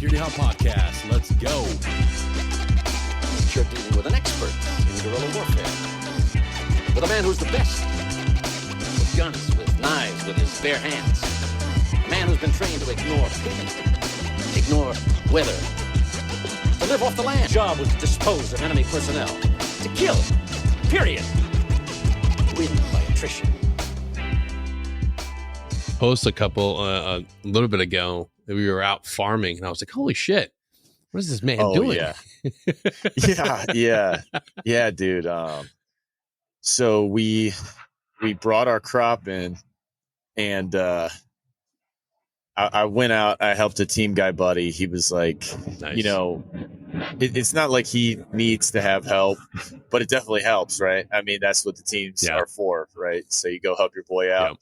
Security Halt Podcast. Let's go. You're dealing with an expert in guerrilla warfare. With a man who's the best. With guns, with knives, with his bare hands. A man who's been trained to ignore pain, ignore weather, to live off the land. Job was to dispose of enemy personnel. To kill. Period. Win by attrition. Post a little bit ago that we were out farming, and I was like, "Holy shit, what is this man doing?" Yeah, dude. So we brought our crop in, and I went out. I helped a team guy buddy. He was like, Nice. you know, it's not like he needs to have help, but it definitely helps, right? I mean, that's what the teams are for, right? So you go help your boy out.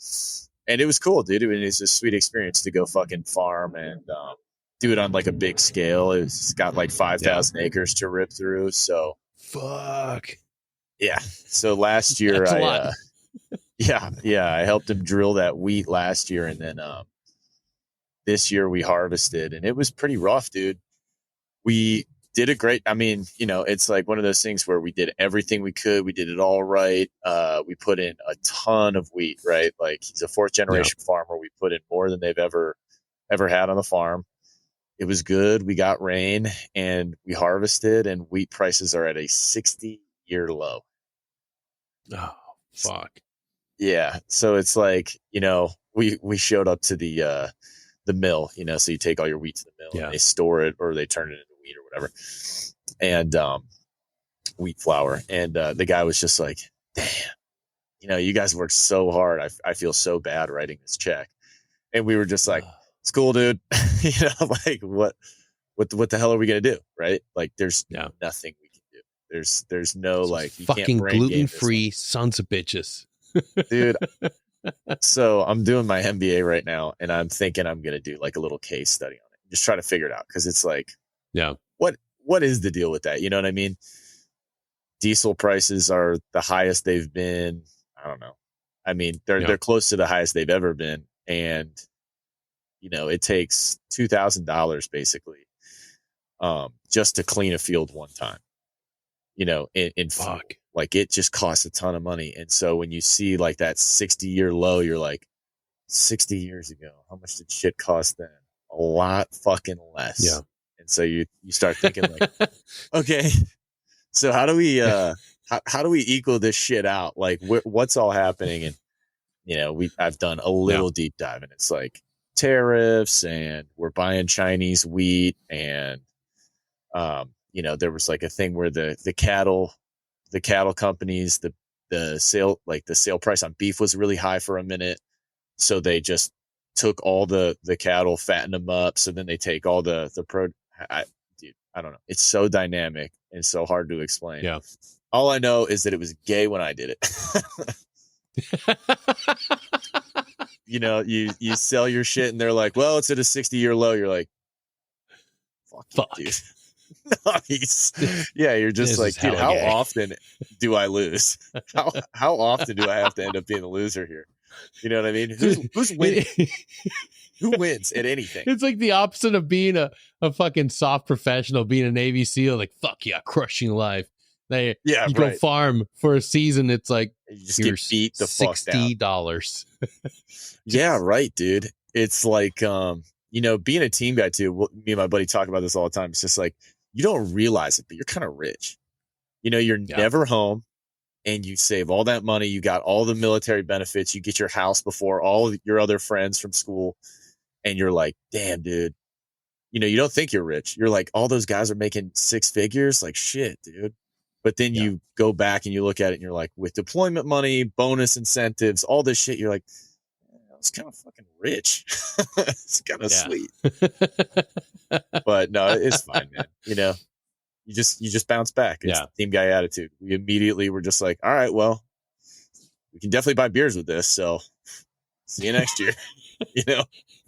And it was cool, dude. It was a sweet experience to go fucking farm and do it on like a big scale. It's got like 5,000 acres to rip through. So fuck. Yeah. So last year, I helped him drill that wheat last year, and then this year we harvested, and it was pretty rough, dude. We did a great. I mean, you know, it's like one of those things where we did everything we could. We did it all right. We put in a ton of wheat, right? Like he's a fourth generation farmer. We put in more than they've ever had on the farm. It was good. We got rain and we harvested, and wheat prices are at a 60-year low. Oh, fuck. Yeah. So it's like, you know, we showed up to the mill, you know, so you take all your wheat to the mill and they store it or they turn it into wheat or whatever. And wheat flour. And the guy was just like, damn, you know, you guys worked so hard. I feel so bad writing this check. And we were just like, it's cool, dude. You know, like what the hell are we going to do? Right. Like there's nothing we can do. There's no like you fucking gluten-free sons of bitches. Dude. So I'm doing my MBA right now, and I'm thinking I'm going to do like a little case study on it. Just try to figure it out. Cause it's like, what is the deal with that? You know what I mean? Diesel prices are the highest they've been. I don't know. I mean, they're close to the highest they've ever been. And, you know, it takes $2,000 basically, just to clean a field one time, you know, in fuck. Like it just costs a ton of money. And so when you see like that 60-year low, you're like, 60 years ago, how much did shit cost then? A lot fucking less. Yeah. And so you start thinking like, okay, so how do we how do we equal this shit out? Like what's all happening? And you know, I've done a little deep dive, and it's like tariffs, and we're buying Chinese wheat, and you know, there was like a thing where the cattle companies, the sale price on beef was really high for a minute. So they just took all the cattle, fattened them up. So then they take all the dude, I don't know. It's so dynamic and so hard to explain. Yeah. All I know is that it was gay when I did it. You know, you sell your shit and they're like, well, it's at a 60-year low. You're like, fuck. You, dude. Nice. Yeah, you're just like, dude, how often do I lose? How often do I have to end up being the loser here? You know what I mean? Who's winning? Who wins at anything? It's like the opposite of being a fucking soft professional, being a Navy SEAL. Like, fuck yeah, crushing life. You go farm for a season. It's like you just get beat the fuck down. $60. Yeah, right, dude. It's like, you know, being a team guy too. Me and my buddy talk about this all the time. It's just like, you don't realize it, but you're kind of rich. You know, you're never home, and you save all that money. You got all the military benefits. You get your house before all of your other friends from school. And you're like, damn, dude, you know, you don't think you're rich. You're like, all those guys are making 6 figures. Like, shit, dude. But then you go back and you look at it and you're like, with deployment money, bonus incentives, all this shit, you're like, it's kind of fucking rich. It's kind of sweet. But no, it's fine, man. You know, you just bounce back. It's the team guy attitude. We immediately were just like, all right, well, we can definitely buy beers with this. So see you next year. You know,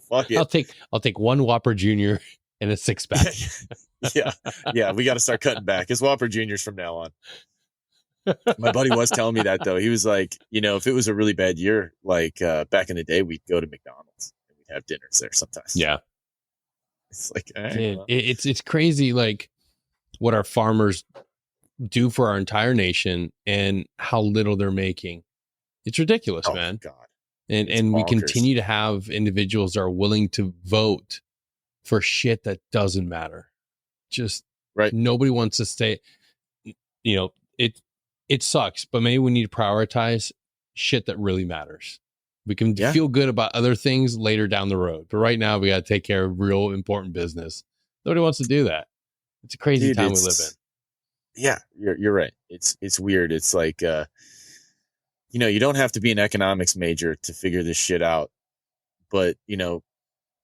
fuck it. I'll take one Whopper Jr. and a 6-pack. Yeah. We got to start cutting back. It's Whopper Juniors from now on. My buddy was telling me that though. He was like, you know, if it was a really bad year, like back in the day, we'd go to McDonald's and we'd have dinners there sometimes. Yeah. It's like, all right, dude, well. it's crazy, like what our farmers do for our entire nation and how little they're making. It's ridiculous, man. God. And we continue to have individuals that are willing to vote for shit that doesn't matter. Just nobody wants to stay. You know, it sucks, but maybe we need to prioritize shit that really matters. We can feel good about other things later down the road, but right now we got to take care of real important business. Nobody wants to do that. It's a crazy time we live in. Yeah, you're right. It's weird. It's like, you know, you don't have to be an economics major to figure this shit out, but you know,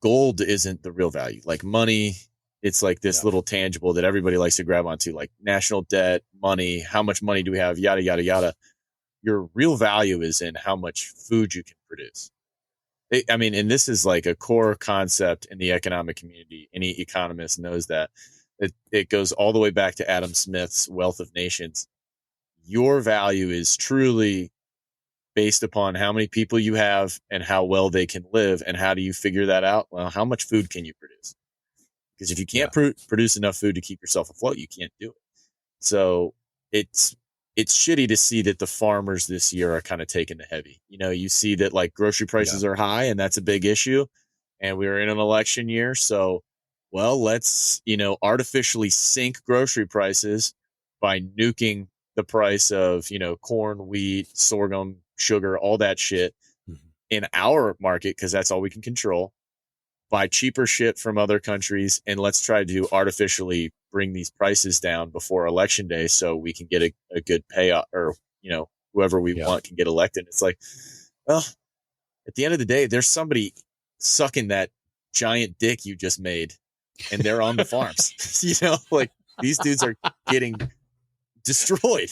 gold isn't the real value. Like money, it's like this little tangible that everybody likes to grab onto, like national debt, money, how much money do we have, yada, yada, yada. Your real value is in how much food you can produce. I mean, and this is like a core concept in the economic community. Any economist knows that. It goes all the way back to Adam Smith's Wealth of Nations. Your value is truly based upon how many people you have and how well they can live. And how do you figure that out? Well, how much food can you produce? Because if you can't produce enough food to keep yourself afloat, you can't do it. So it's shitty to see that the farmers this year are kind of taking the heavy. You know, you see that like grocery prices are high, and that's a big issue. And we were in an election year. So, well, let's, you know, artificially sink grocery prices by nuking the price of, you know, corn, wheat, sorghum, sugar, all that shit in our market, because that's all we can control. Buy cheaper shit from other countries, and let's try to artificially bring these prices down before election day so we can get a good payout, or, you know, whoever we want can get elected. It's like, well, at the end of the day, there's somebody sucking that giant dick you just made, and they're on the farms. You know, like these dudes are getting destroyed,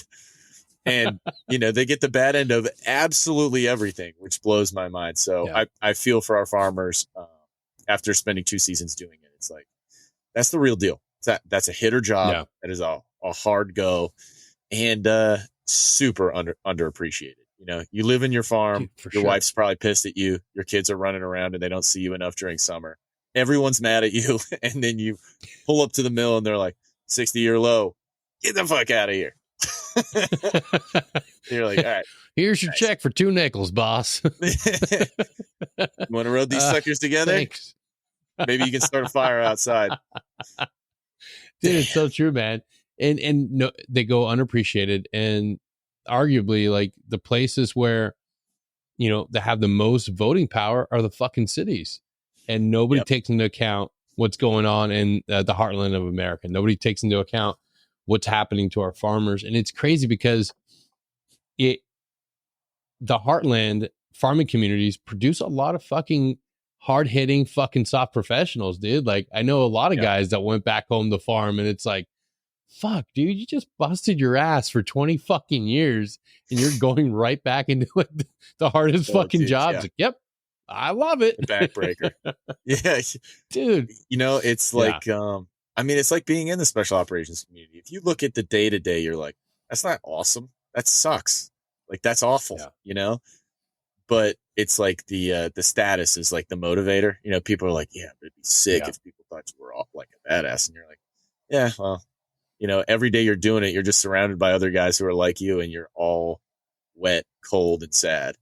and you know, they get the bad end of absolutely everything, which blows my mind. So I feel for our farmers. After spending 2 seasons doing it, it's like, that's the real deal. That's a hitter job. That is a hard go, and super underappreciated. You know, you live in your farm. Dude, your wife's probably pissed at you. Your kids are running around and they don't see you enough during summer. Everyone's mad at you. And then you pull up to the mill and they're like, 60-year low. Get the fuck out of here. You're like, all right. Here's your check for 2 nickels, boss. You want to road these suckers together? Thanks. Maybe you can start a fire outside. Dude, it's so true, man. And no, they go unappreciated, and arguably like the places where, you know, that have the most voting power are the fucking cities, and nobody takes into account what's going on in the heartland of America. Nobody takes into account what's happening to our farmers. And it's crazy because the heartland farming communities produce a lot of fucking hard-hitting fucking soft professionals, dude. Like, I know a lot of guys that went back home to farm, and it's like, fuck, dude, you just busted your ass for 20 fucking years, and you're going right back into like the hardest fucking jobs. Like, yep, I love it. Backbreaker. Yeah, dude. You know, it's like, I mean, it's like being in the special operations community. If you look at the day-to-day, you're like, that's not awesome. That sucks. Like, that's awful, you know? But it's like the status is like the motivator. You know, people are like, yeah, it'd be sick if people thought you were all like a badass. And you're like, yeah, well, you know, every day you're doing it, you're just surrounded by other guys who are like you, and you're all wet, cold, and sad.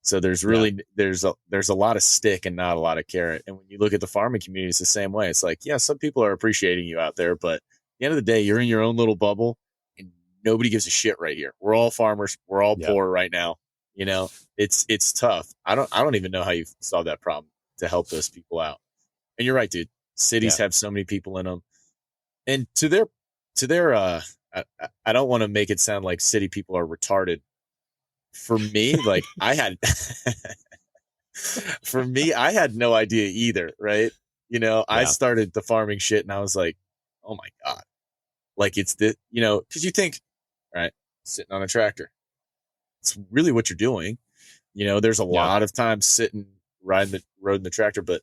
So there's really, there's a lot of stick and not a lot of carrot. And when you look at the farming community, it's the same way. It's like, yeah, some people are appreciating you out there, but at the end of the day, you're in your own little bubble, and nobody gives a shit right here. We're all farmers. We're all poor right now. You know, it's tough. I don't even know how you solve that problem to help those people out. And you're right, dude. Cities have so many people in them, and to their I don't want to make it sound like city people are retarded. For me, like I had no idea either. Right. You know, I started the farming shit and I was like, oh my God, like it's the, you know, cause you think, right, sitting on a tractor, it's really what you're doing. You know, there's a lot of times sitting, riding the tractor, but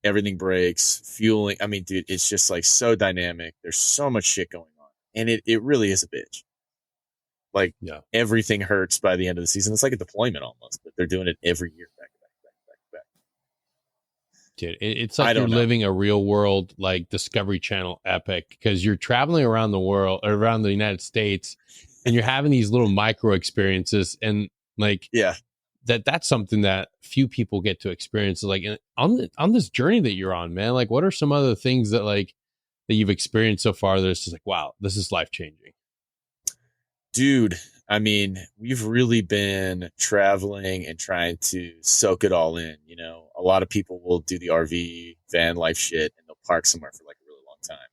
everything breaks, fueling. I mean, dude, it's just like so dynamic. There's so much shit going on, and it really is a bitch. Like everything hurts by the end of the season. It's like a deployment almost, but they're doing it every year back to back. Dude, it's like you're living a real world, like Discovery Channel epic, because you're traveling around the world, or around the United States, and you're having these little micro experiences. And like, that's something that few people get to experience. Like on this journey that you're on, man, like what are some other things that you've experienced so far that's just like, wow, this is life changing? Dude, I mean, we've really been traveling and trying to soak it all in. You know, a lot of people will do the RV van life shit and they'll park somewhere for like a really long time,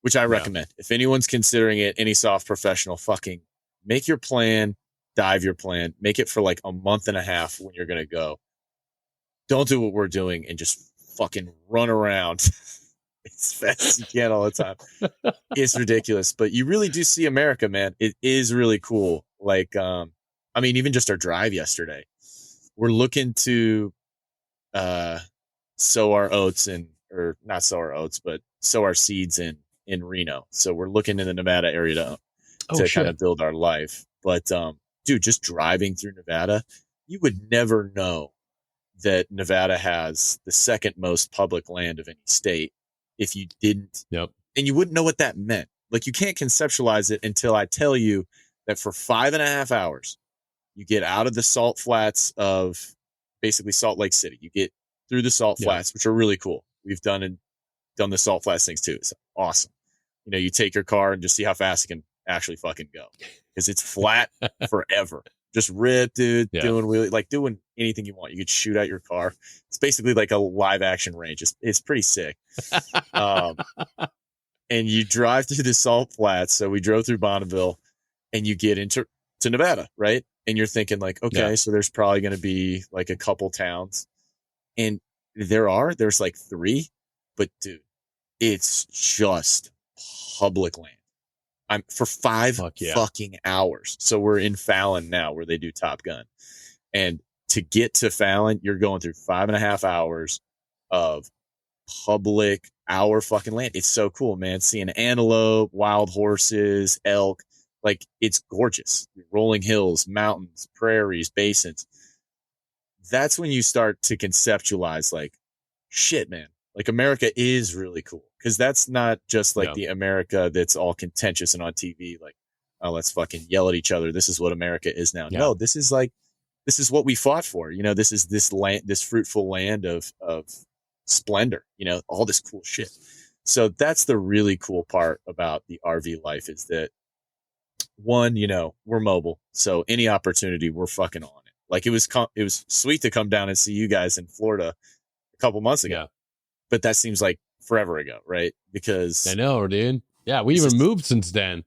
which I recommend. If anyone's considering it, any soft professional, fucking make your plan, dive your plan, make it for like a month and a half when you're going to go. Don't do what we're doing and just fucking run around as fast as you can all the time. It's ridiculous, but you really do see America, man. It is really cool. Like, I mean, even just our drive yesterday, we're looking to sow our oats or not sow our oats, but sow our seeds in Reno. So we're looking in the Nevada area to kind of build our life. But dude, just driving through Nevada, you would never know that Nevada has the second most public land of any state if you didn't. Yep. And you wouldn't know what that meant. Like, you can't conceptualize it until I tell you that for 5.5 hours, you get out of the salt flats of basically Salt Lake City. You get through the salt flats, which are really cool. We've done the salt flats things too. It's awesome. You know, you take your car and just see how fast it can actually fucking go, because it's flat forever. Just rip, dude, doing anything you want. You could shoot out your car. It's basically like a live action range. It's pretty sick. And you drive through the salt flats. So we drove through Bonneville, and you get into Nevada, right? And you're thinking like, okay, so there's probably going to be like a couple towns, and there's like 3, but dude, it's just public land. I'm for 5 fucking hours. So we're in Fallon now, where they do Top Gun. And to get to Fallon, you're going through 5.5 hours of public our fucking land. It's so cool, man. Seeing antelope, wild horses, elk, like, it's gorgeous. Rolling hills, mountains, prairies, basins. That's when you start to conceptualize like, shit, man, like America is really cool. Because that's not just like the America that's all contentious and on TV, like, oh, let's fucking yell at each other. This is what America is now. No, this is what we fought for. You know, this is this land, this fruitful land of splendor, you know, all this cool shit. So that's the really cool part about the RV life, is that, one, you know, we're mobile. So any opportunity, we're fucking on it. Like, it was sweet to come down and see you guys in Florida a couple months ago. But that seems like forever ago, right? Because I know, dude. Yeah, we even moved since then.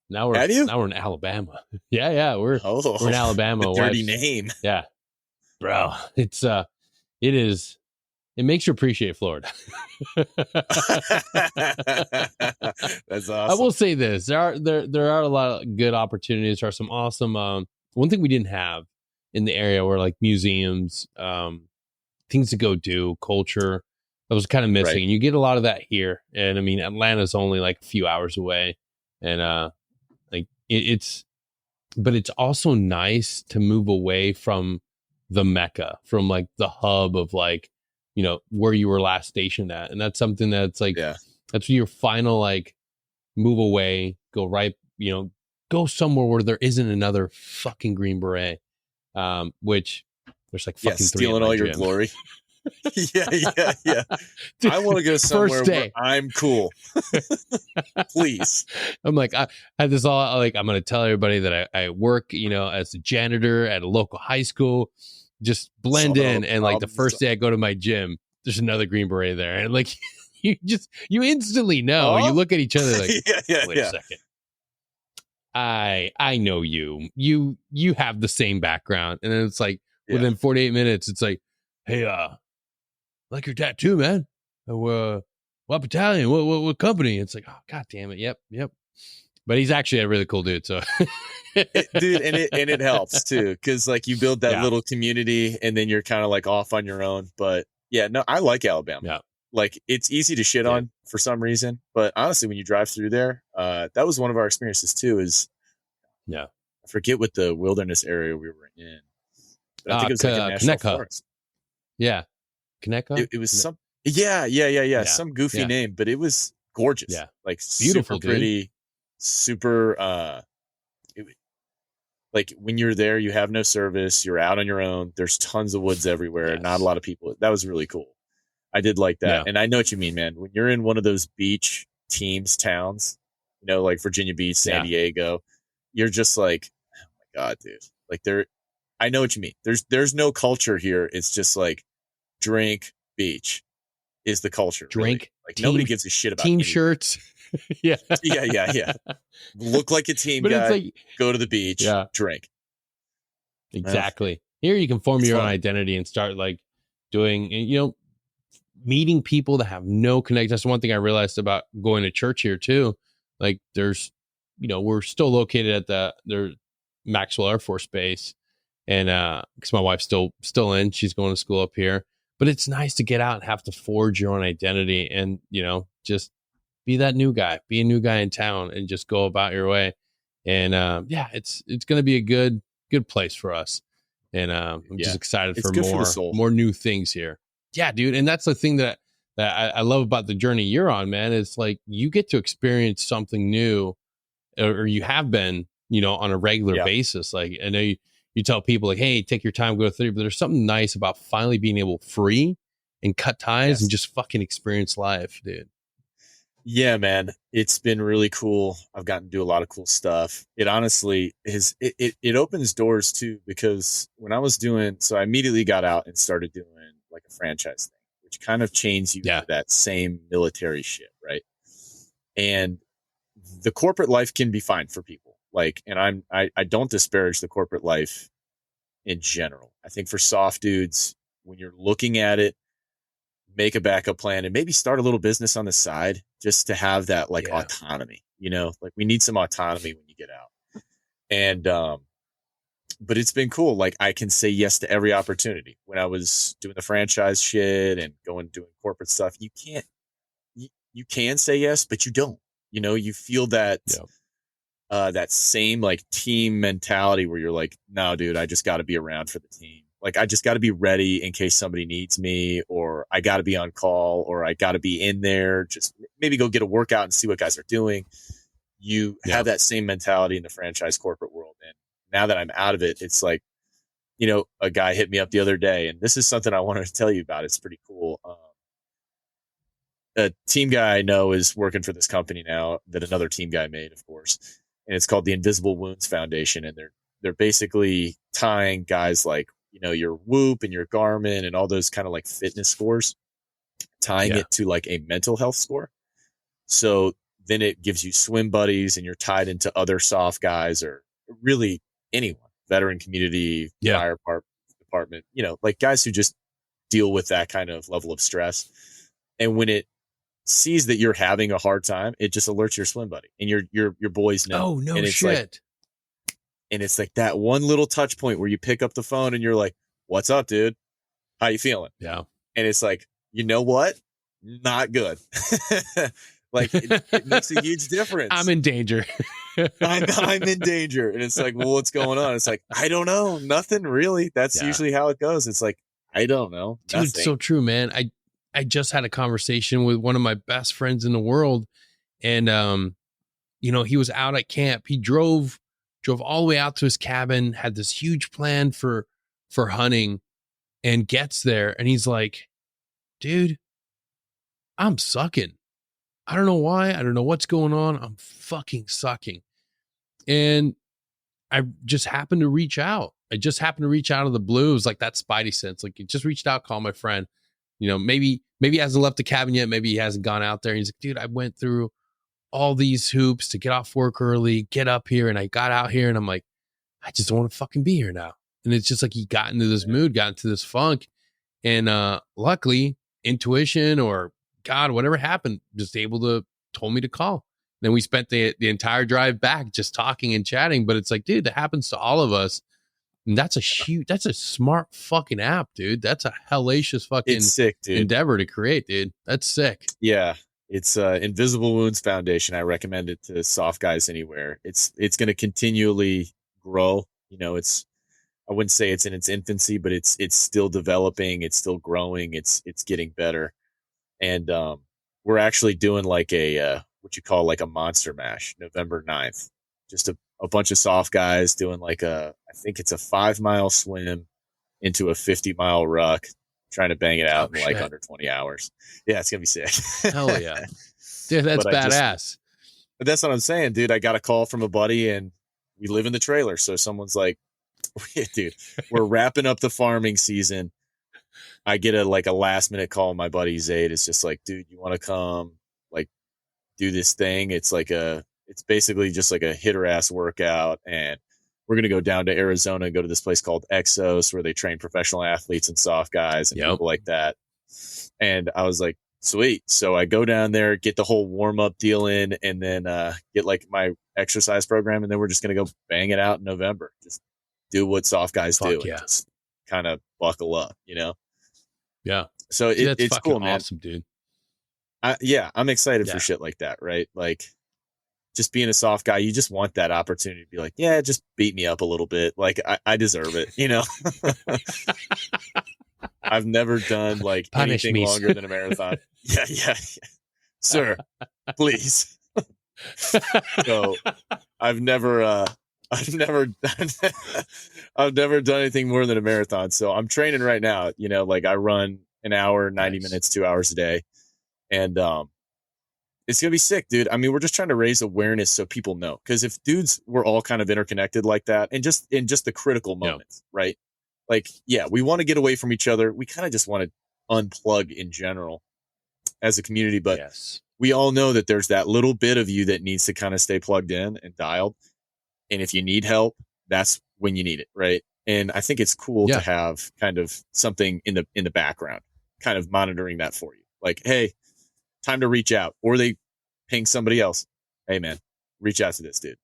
Now we're in Alabama. We're in Alabama. Dirty name. Yeah, bro. It makes you appreciate Florida. That's awesome. I will say this: there are a lot of good opportunities. There are some awesome. One thing we didn't have in the area were like museums, things to go do, culture. That was kind of missing. And you get a lot of that here. And I mean, Atlanta's only like a few hours away. And but it's also nice to move away from the Mecca, from like the hub of like, you know, where you were last stationed at. And that's something that's like, that's your final, like, move away, go right, you know, go somewhere where there isn't another fucking Green Beret, which there's like fucking stealing all your glory. Yeah. Dude, I want to go somewhere where I'm cool. Please. I'm like, I had this all like, I'm going to tell everybody that I work, you know, as a janitor at a local high school, just blend in. And like the first day I go to my gym, there's another Green Beret there. And like, you instantly know. You look at each other like, wait a second. I know you have the same background. And then it's like, within 48 minutes, it's like, hey, like your tattoo, man. What battalion? What company? It's like, oh, god damn it. Yep. But he's actually a really cool dude. So, dude, and it helps too, because like you build that little community, and then you're kind of like off on your own. But yeah, no, I like Alabama. Yeah. Like, it's easy to shit on for some reason, but honestly, when you drive through there, that was one of our experiences too. I forget what the wilderness area we were in, but I think it was like a national forest. Yeah. Kaneka? It was some, yeah. Some goofy name, but it was gorgeous. Yeah. Like Beautiful, super pretty, dude. super, like when you're there, you have no service, you're out on your own. There's tons of woods everywhere. Not a lot of people. That was really cool. I did like that. Yeah. And I know what you mean, man. When you're in one of those beach towns, you know, like Virginia Beach, San Diego, you're just like, oh my God, dude. Like I know what you mean. There's no culture here. It's just like drink, beach is the culture. Drink. Really. Like nobody gives a shit about team anything. shirts. Yeah. Look like a team guy. Like, go to the beach. Drink. Exactly. Here you can form your own identity and start like doing, you know, meeting people that have no connection. That's one thing I realized about going to church here too. Like there's, you know, we're still located at the Maxwell Air Force Base, and because my wife's still in, she's going to school up here. But it's nice to get out and have to forge your own identity, and you know, just be that new guy, be a new guy in town, and just go about your way. And it's going to be a good place for us. And I'm just excited for more new things here. Yeah, dude. And that's the thing that I love about the journey you're on, man. It's like you get to experience something new, or you have been, you know, on a regular basis. Like I know you tell people like, hey, take your time, go to 30, but there's something nice about finally being able to free and cut ties and just fucking experience life, dude. Yeah, man. It's been really cool. I've gotten to do a lot of cool stuff. It honestly is, it opens doors too, because when I was so I immediately got out and started doing like a franchise thing, which kind of chains you to that same military shit. Right. And the corporate life can be fine for people. Like, and I don't disparage the corporate life in general. I think for soft dudes, when you're looking at it, make a backup plan and maybe start a little business on the side just to have that like autonomy, you know, like we need some autonomy when you get out. And, but it's been cool. Like I can say yes to every opportunity. When I was doing the franchise shit and doing corporate stuff, you can say yes, but you don't, you know, you feel that, that same like team mentality where you're like, no, dude, I just got to be around for the team. Like, I just got to be ready in case somebody needs me, or I got to be on call, or I got to be in there, just maybe go get a workout and see what guys are doing. You have that same mentality in the franchise corporate world. And now that I'm out of it, it's like, you know, a guy hit me up the other day, and this is something I wanted to tell you about. It's pretty cool. A team guy I know is working for this company now that another team guy made, of course. And it's called the Invisible Wounds Foundation. And they're basically tying guys like, you know, your Whoop and your Garmin and all those kind of like fitness scores, tying it to like a mental health score. So then it gives you swim buddies, and you're tied into other soft guys, or really anyone, veteran community, fire department, you know, like guys who just deal with that kind of level of stress. And when it sees that you're having a hard time, it just alerts your swim buddy, and your boys know. Oh, no and it's shit. Like, and it's like that one little touch point where you pick up the phone and you're like, what's up, dude? How you feeling? Yeah. And it's like, you know what? Not good. Like it makes a huge difference. I'm in danger. I'm in danger. And it's like, well, what's going on? It's like, I don't know. Nothing really. That's usually how it goes. It's like, I don't know. Dude, it's so true, man. I just had a conversation with one of my best friends in the world. And, you know, he was out at camp. He drove all the way out to his cabin, had this huge plan for hunting, and gets there. And he's like, dude, I'm sucking. I don't know why. I don't know what's going on. I'm fucking sucking. And I just happened to reach out. I just happened to reach out of the blue. It was like that spidey sense. Like, it just reached out, called my friend. You know, maybe he hasn't left the cabin yet. Maybe he hasn't gone out there. And he's like, dude, I went through all these hoops to get off work early, get up here. And I got out here, and I'm like, I just don't want to fucking be here now. And it's just like he got into this mood, got into this funk. And luckily, intuition or God, whatever happened, just told me to call. Then we spent the entire drive back just talking and chatting. But it's like, dude, that happens to all of us. And that's a smart fucking app, dude. That's a hellacious fucking sick, dude. Endeavor to create, dude. That's sick. Yeah. It's Invisible Wounds Foundation. I recommend it to soft guys anywhere. It's going to continually grow. You know, it's I wouldn't say it's in its infancy, but it's still developing. It's still growing. It's getting better. And we're actually doing like a what you call like a monster mash, November 9th. Just a bunch of soft guys doing like I think it's a 5-mile swim into a 50-mile ruck, trying to bang it out in like under 20 hours. Yeah, it's gonna be sick. Hell yeah. Dude, that's badass. But that's what I'm saying, dude. I got a call from a buddy, and we live in the trailer. So someone's like, dude, we're wrapping up the farming season. I get a last minute call. My buddy Zaid is just like, dude, you want to come like do this thing? It's basically just like a hitter ass workout. And we're going to go down to Arizona and go to this place called Exos, where they train professional athletes and soft guys and people like that. And I was like, sweet. So I go down there, get the whole warm up deal in, and then get like my exercise program. And then we're just going to go bang it out in November. Just do what soft guys do. Yeah. And just kind of buckle up, you know? Yeah. So it's cool, man. Awesome, dude. I'm excited for shit like that, right? Like, just being a soft guy, you just want that opportunity to be like, yeah, just beat me up a little bit. Like I deserve it, you know? I've never done like anything longer than a marathon. Yeah. Sir, please. So I've never done anything more than a marathon. So I'm training right now, you know, like I run an hour, 90 minutes, 2 hours a day. And, it's going to be sick, dude. I mean, we're just trying to raise awareness so people know. Because if dudes were all kind of interconnected like that, and just in just the critical moments, right? Like, yeah, we want to get away from each other. We kind of just want to unplug in general as a community. But we all know that there's that little bit of you that needs to kind of stay plugged in and dialed. And if you need help, that's when you need it, right? And I think it's cool to have kind of something in the background, kind of monitoring that for you. Like, hey, time to reach out. Or they ping somebody else. Hey, man, reach out to this dude.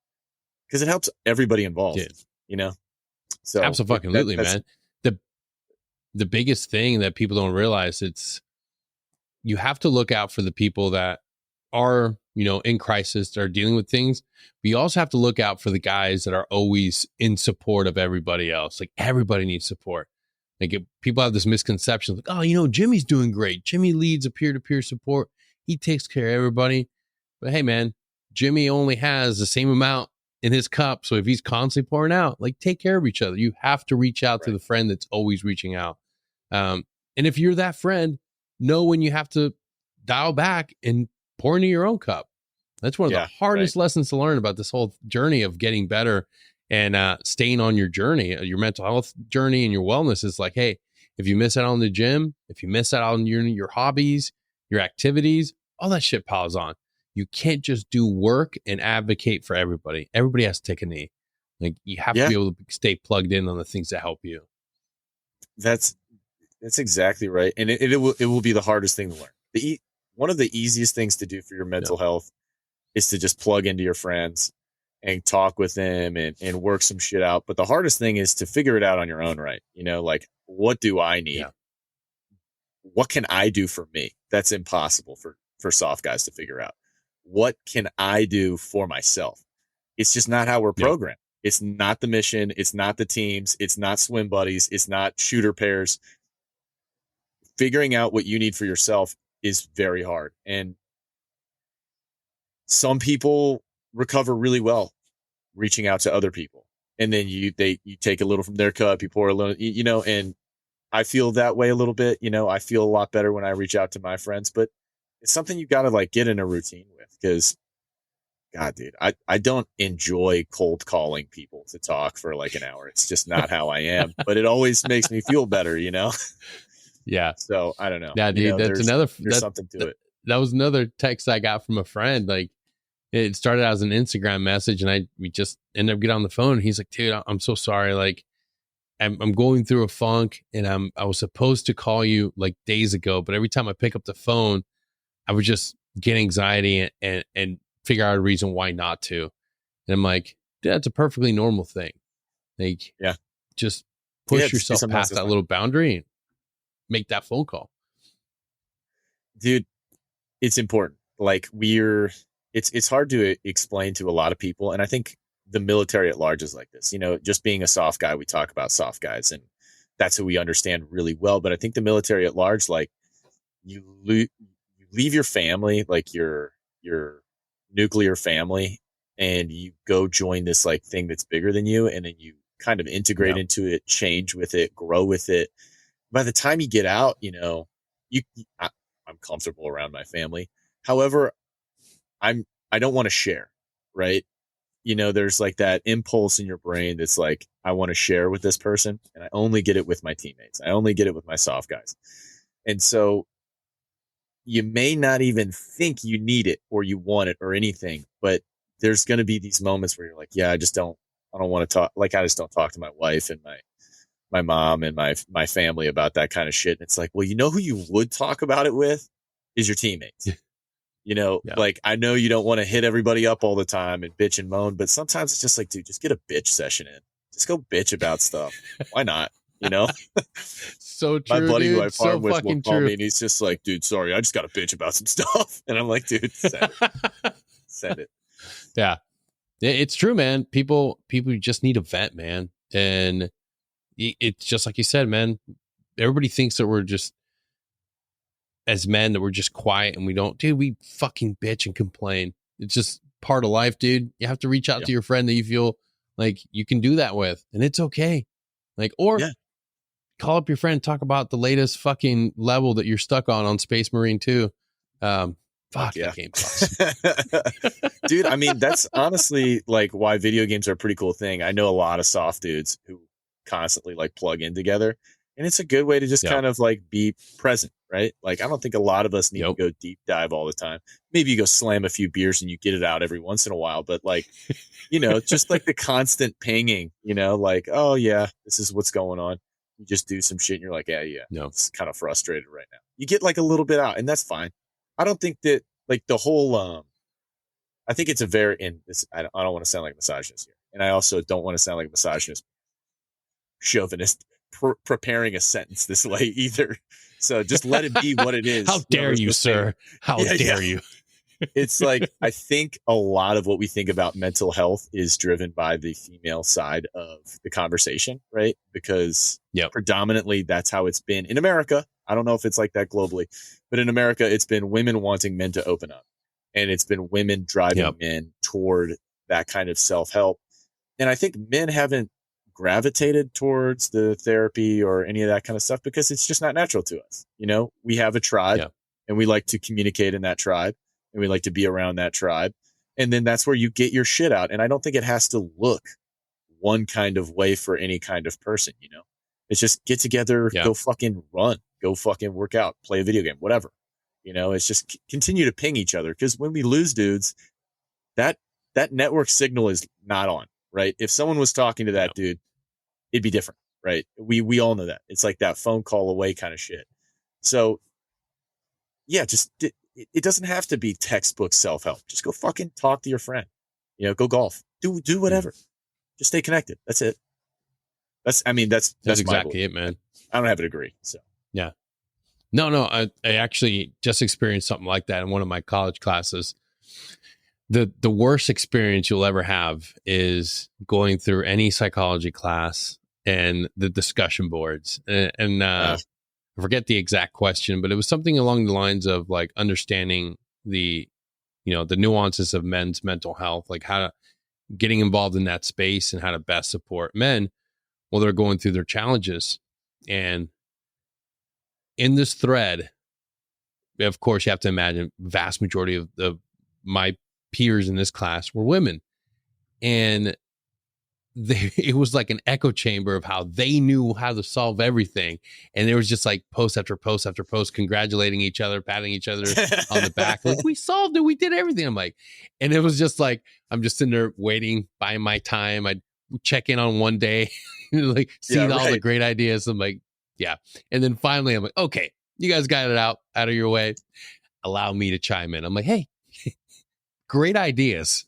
Because it helps everybody involved, you know? So absolutely, man. The biggest thing that people don't realize, it's you have to look out for the people that are, you know, in crisis, are dealing with things. But you also have to look out for the guys that are always in support of everybody else. Like, everybody needs support. Like, people have this misconception, like, oh, you know, Jimmy's doing great. Jimmy leads a peer-to-peer support. He takes care of everybody. But hey, man, Jimmy only has the same amount in his cup. So if he's constantly pouring out, like, take care of each other. You have to reach out to the friend that's always reaching out. And if you're that friend, know when you have to dial back and pour into your own cup. That's one of the hardest lessons to learn about this whole journey of getting better and staying on your journey, your mental health journey and your wellness. Is like, hey, if you miss out on the gym, if you miss out on your hobbies, your activities, all that shit piles on. You can't just do work and advocate for everybody. Everybody has to take a knee. Like, you have to be able to stay plugged in on the things that help you. That's exactly right. And it will be the hardest thing to learn. One of the easiest things to do for your mental health is to just plug into your friends and talk with them and work some shit out. But the hardest thing is to figure it out on your own, right? You know, like, what do I need? What can I do for me? That's impossible for soft guys to figure out. What can I do for myself? It's just not how we're programmed. It's not the mission. It's not the teams. It's not swim buddies. It's not shooter pairs. Figuring out what you need for yourself is very hard. And some people recover really well reaching out to other people. And then you take a little from their cup, you pour a little, you know, and I feel that way a little bit. You know, I feel a lot better when I reach out to my friends, but it's something you got to like get in a routine with, because God, dude, I don't enjoy cold calling people to talk for like an hour. It's just not how I am, but it always makes me feel better, you know? Yeah. So I don't know. Yeah, dude, you know, there's something to it. That was another text I got from a friend. Like, it started out as an Instagram message, and we just ended up getting on the phone. And he's like, dude, I'm so sorry. Like, I'm going through a funk, and I was supposed to call you like days ago, but every time I pick up the phone, I would just get anxiety and figure out a reason why not to. And I'm like, dude, that's a perfectly normal thing. Like, just push yourself past that little boundary and make that phone call. Dude, it's important. Like, it's hard to explain to a lot of people. And I think the military at large is like this. You know, just being a soft guy, we talk about soft guys, and that's who we understand really well. But I think the military at large, like you leave your family, like your nuclear family, and you go join this like thing that's bigger than you, and then you kind of integrate into it, change with it, grow with it. By the time you get out, you know, I'm comfortable around my family. However, I don't want to share, right? You know, there's like that impulse in your brain that's like, I want to share with this person, and I only get it with my teammates. I only get it with my soft guys. And so you may not even think you need it or you want it or anything, but there's going to be these moments where you're like, yeah, I don't want to talk. Like, I just don't talk to my wife and my mom and my family about that kind of shit. And it's like, well, you know who you would talk about it with is your teammates. You know, like, I know you don't want to hit everybody up all the time and bitch and moan, but sometimes it's just like, dude, just get a bitch session in. Just go bitch about stuff. Why not? You know? So true. My buddy, dude. who I farm with, will call true. me, and he's just like, dude, sorry, I just got to bitch about some stuff. And I'm like, dude, send it. Send it. Yeah. It's true, man. People just need a vent, man. And it's just like you said, man. Everybody thinks that we're just, as men, that we're just quiet and we don't, dude, we fucking bitch and complain. It's just part of life, dude. You have to reach out to your friend that you feel like you can do that with, and it's okay. Like, or call up your friend, talk about the latest fucking level that you're stuck on Space Marine 2. Fuck, that game sucks. Dude, I mean, that's honestly like why video games are a pretty cool thing. I know a lot of soft dudes who constantly like plug in together, and it's a good way to just kind of like be present, right? Like, I don't think a lot of us need to go deep dive all the time. Maybe you go slam a few beers and you get it out every once in a while, but like, you know, just like the constant pinging, you know, like, oh yeah, this is what's going on. You just do some shit and you're like, yeah, it's kind of frustrated right now. You get like a little bit out, and that's fine. I don't think that like the whole, I think it's a very, and this, I don't want to sound like a misogynist here. And I also don't want to sound like a misogynist, chauvinist, preparing a sentence this way either. So just let it be what it is. How dare you, sir? How dare you? It's like, I think a lot of what we think about mental health is driven by the female side of the conversation, right? Because predominantly that's how it's been in America. I don't know if it's like that globally, but in America, it's been women wanting men to open up, and it's been women driving men toward that kind of self-help. And I think men haven't gravitated towards the therapy or any of that kind of stuff because it's just not natural to us. You know, we have a tribe and we like to communicate in that tribe, and we like to be around that tribe. And then that's where you get your shit out. And I don't think it has to look one kind of way for any kind of person, you know? It's just get together, go fucking run, go fucking work out, play a video game, whatever. You know, it's just continue to ping each other, because when we lose dudes, that network signal is not on, right? If someone was talking to that dude, it'd be different, right? We all know that. It's like that phone call away kind of shit. So yeah, just it doesn't have to be textbook self-help. Just go fucking talk to your friend, you know, go golf, do whatever. Just stay connected. That's it. That's exactly it, man. I don't have a degree, so yeah. No, I actually just experienced something like that in one of my college classes. The worst experience you'll ever have is going through any psychology class and the discussion boards. And I forget the exact question, but it was something along the lines of like understanding the nuances of men's mental health, like how to getting involved in that space and how to best support men while they're going through their challenges. And in this thread, of course, you have to imagine vast majority of my peers in this class were women. And it was like an echo chamber of how they knew how to solve everything. And there was just like post after post after post, congratulating each other, patting each other on the back. Like, we solved it. We did everything. I'm like, and it was just like, I'm just in there waiting, buying my time. I'd check in on one day, like seeing all the great ideas. I'm like, yeah. And then finally I'm like, okay, you guys got it out of your way. Allow me to chime in. I'm like, hey, great ideas.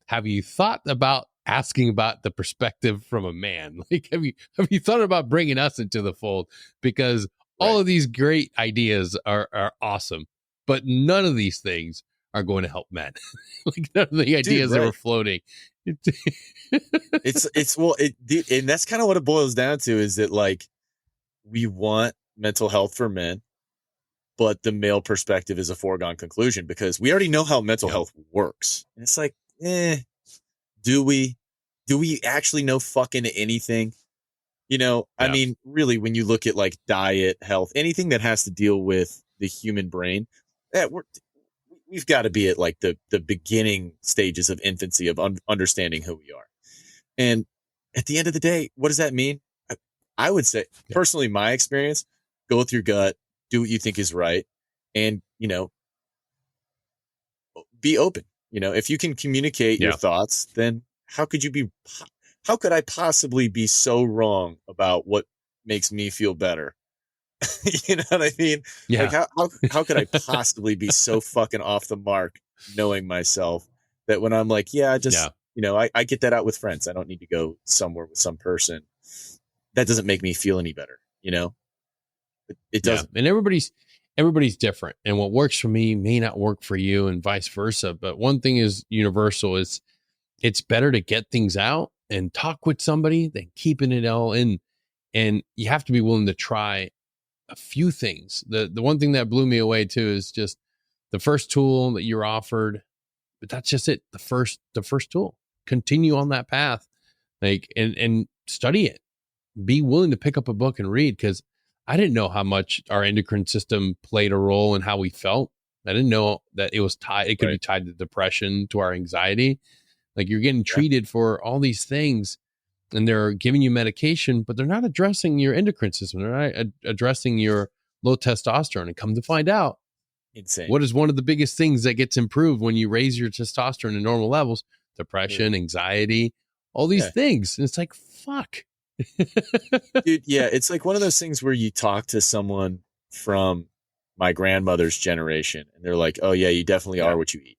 Have you thought about asking about the perspective from a man? Like, have you thought about bringing us into the fold? Because all of these great ideas are awesome, but none of these things are going to help men. Like none of the ideas that were floating. And that's kind of what it boils down to, is that like we want mental health for men, but the male perspective is a foregone conclusion because we already know how mental health works. And it's like, do we actually know fucking anything? You know, I mean, really, when you look at like diet, health, anything that has to deal with the human brain, we've got to be at like the beginning stages of infancy of understanding who we are. And at the end of the day, what does that mean? I would say, personally, my experience, go with your gut, do what you think is right. And, you know, be open. You know, if you can communicate your thoughts, then how could I possibly be so wrong about what makes me feel better? You know what I mean? Yeah. Like how could I possibly be so fucking off the mark knowing myself that when I'm like, you know, I get that out with friends. I don't need to go somewhere with some person. That doesn't make me feel any better, you know? It doesn't. And everybody's different. And what works for me may not work for you and vice versa. But one thing is universal, is it's better to get things out and talk with somebody than keeping it all in. And you have to be willing to try a few things. The one thing that blew me away too is just the first tool that you're offered, but that's just it. The first tool. Continue on that path, like, and study it. Be willing to pick up a book and read, because I didn't know how much our endocrine system played a role in how we felt. I didn't know that it was tied. It could be tied to depression, to our anxiety. Like, you're getting treated for all these things, and they're giving you medication, but they're not addressing your endocrine system. They're not addressing your low testosterone. And come to find out, insane. What is one of the biggest things that gets improved when you raise your testosterone to normal levels? Depression, anxiety, all these things. And it's like, fuck. Dude, it's like one of those things where you talk to someone from my grandmother's generation and they're like, oh yeah, you definitely are what you eat.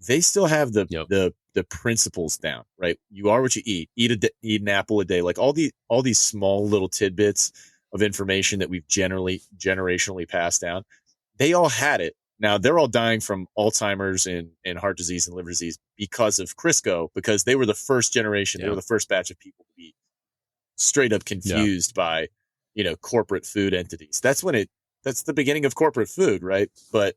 They still have the principles down, right? You are what you eat. Eat an apple a day. Like all these small little tidbits of information that we've generationally passed down. They all had it. Now they're all dying from Alzheimer's and heart disease and liver disease because of Crisco, because they were the first generation. They were the first batch of people to be straight up confused by, you know, corporate food entities. That's the beginning of corporate food, right? But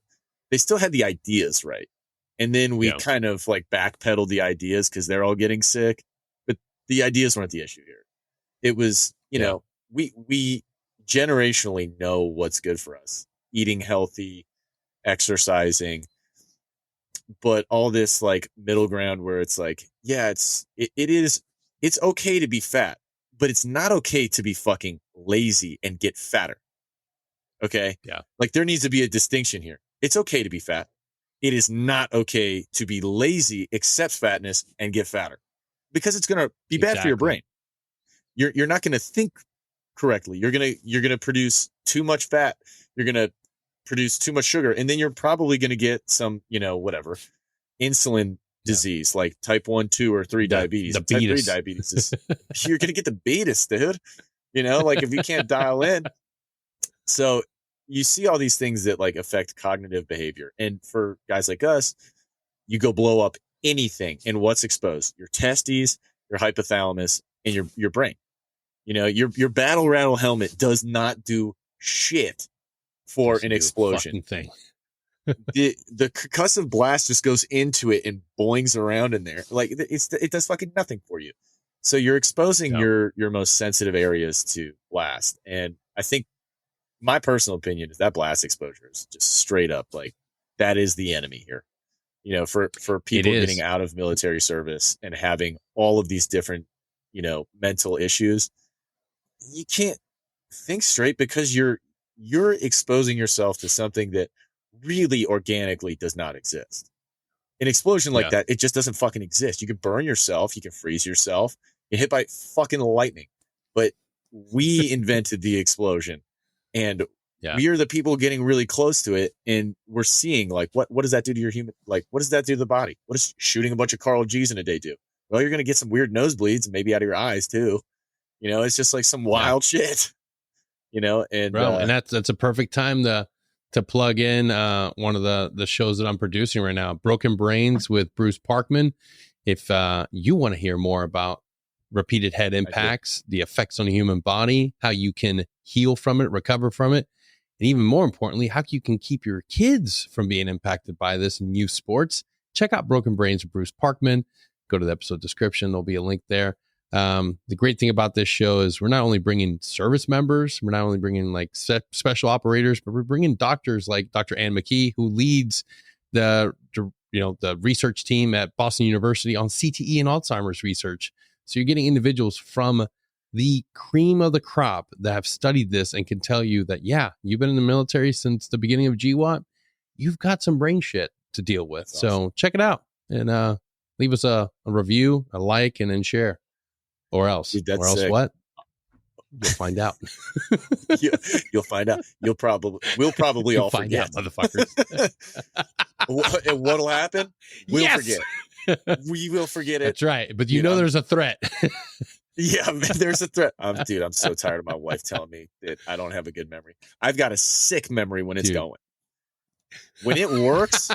they still had the ideas right. And then we kind of like backpedaled the ideas because they're all getting sick. But the ideas weren't the issue here. It was, you know, we generationally know what's good for us. Eating healthy, exercising, but all this like middle ground where it's like, it's okay to be fat, but it's not okay to be fucking lazy and get fatter. Okay. Yeah. Like there needs to be a distinction here. It's okay to be fat. It is not okay to be lazy, accept fatness, and get fatter, because it's going to be bad for your brain. You're not going to think correctly. You're going to produce too much fat. You're going to produce too much sugar. And then you're probably going to get some, you know, whatever, insulin disease, like type 1, 2, or 3 diabetes. The type 3 diabetes is, you're going to get the betas, dude. You know, like if you can't dial in. So you see all these things that like affect cognitive behavior. And for guys like us, you go blow up anything, and what's exposed? Your testes, your hypothalamus, and your brain. You know, your battle rattle helmet does not do shit for an explosion thing. the concussive blast just goes into it and boings around in there. Like it does fucking nothing for you. So you're exposing your most sensitive areas to blast. And I think my personal opinion is that blast exposure is just straight up like that is the enemy here. You know, for people getting out of military service and having all of these different, you know, mental issues, you can't think straight because you're exposing yourself to something that really organically does not exist. An explosion like that, it just doesn't fucking exist. You can burn yourself, you can freeze yourself, you get hit by fucking lightning. But we invented the explosion, and we are the people getting really close to it, and we're seeing like what does that do to your human, like what does that do to the body? What does shooting a bunch of Carl G's in a day do? Well, you're gonna get some weird nosebleeds and maybe out of your eyes too. You know, it's just like some wild shit. You know, and and that's a perfect time to to plug in one of the shows that I'm producing right now, Broken Brains with Bruce Parkman. If you want to hear more about repeated head impacts, the effects on the human body, how you can heal from it, recover from it, and even more importantly, how you can keep your kids from being impacted by this in youth sports, check out Broken Brains with Bruce Parkman. Go to the episode description. There'll be a link there. The great thing about this show is we're not only bringing service members, we're not only bringing like special operators, but we're bringing doctors like Dr. Ann McKee, who leads the research team at Boston University on CTE and Alzheimer's research. So you're getting individuals from the cream of the crop that have studied this and can tell you that, yeah, you've been in the military since the beginning of GWAT. You've got some brain shit to deal with. That's awesome. So check it out and leave us a review, a like, and then share. Or else. Dude, or else sick. What? You'll find out. You'll find out. We'll probably all find forget. Out, motherfuckers. And what'll happen? We'll forget. We will forget it. That's right. But you know there's a threat. Yeah, man, there's a threat. Dude, I'm so tired of my wife telling me that I don't have a good memory. I've got a sick memory when it's going. When it works,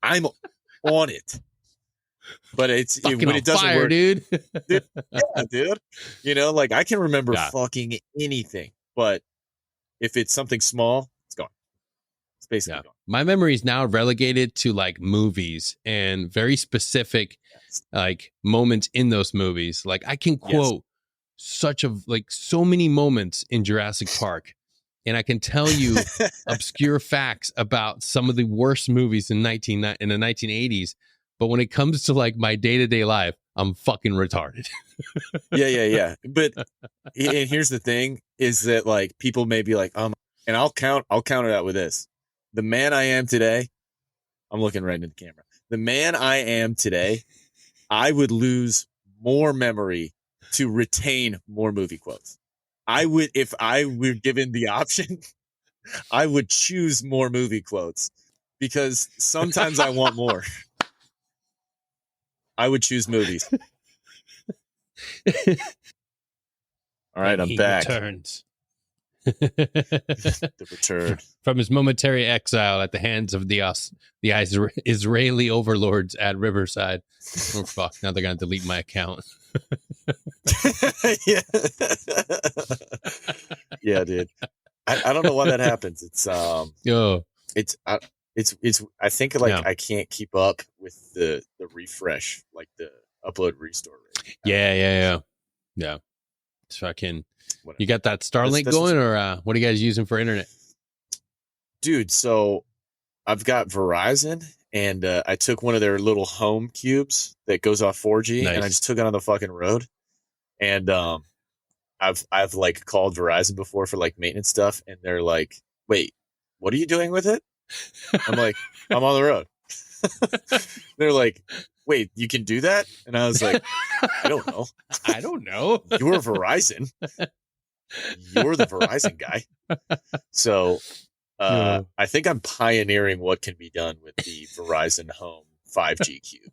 I'm on it. But when it doesn't fire, work, dude. Yeah, dude. You know, like I can remember fucking anything, but if it's something small, it's gone. It's basically gone. My memory is now relegated to like movies and very specific like moments in those movies. Like I can quote so many moments in Jurassic Park, and I can tell you obscure facts about some of the worst movies in the 1980s. But when it comes to like my day-to-day life, I'm fucking retarded. Yeah. But and here's the thing is that like people may be like, and I'll counter that with this. The man I am today, I'm looking right into the camera. The man I am today, I would lose more memory to retain more movie quotes. I would, if I were given the option, I would choose more movie quotes because sometimes I want more. I would choose movies. All right, I'm back. Returns. The return. From his momentary exile at the hands of the Israeli overlords at Riverside. Oh, fuck. Now they're going to delete my account. Yeah, dude. I don't know why that happens. It's I think like I can't keep up with the refresh, like the upload restore rate. Yeah. So you got that Starlink going, or what are you guys using for internet? Dude, so I've got Verizon, and I took one of their little home cubes that goes off 4G, and I just took it on the fucking road. And I've like called Verizon before for like maintenance stuff, and they're like, "Wait, what are you doing with it?" I'm like, "I'm on the road." They're like, "Wait, you can do that?" And I was like, I don't know. You're Verizon. You're the Verizon guy. So I think I'm pioneering what can be done with the Verizon Home 5G cube.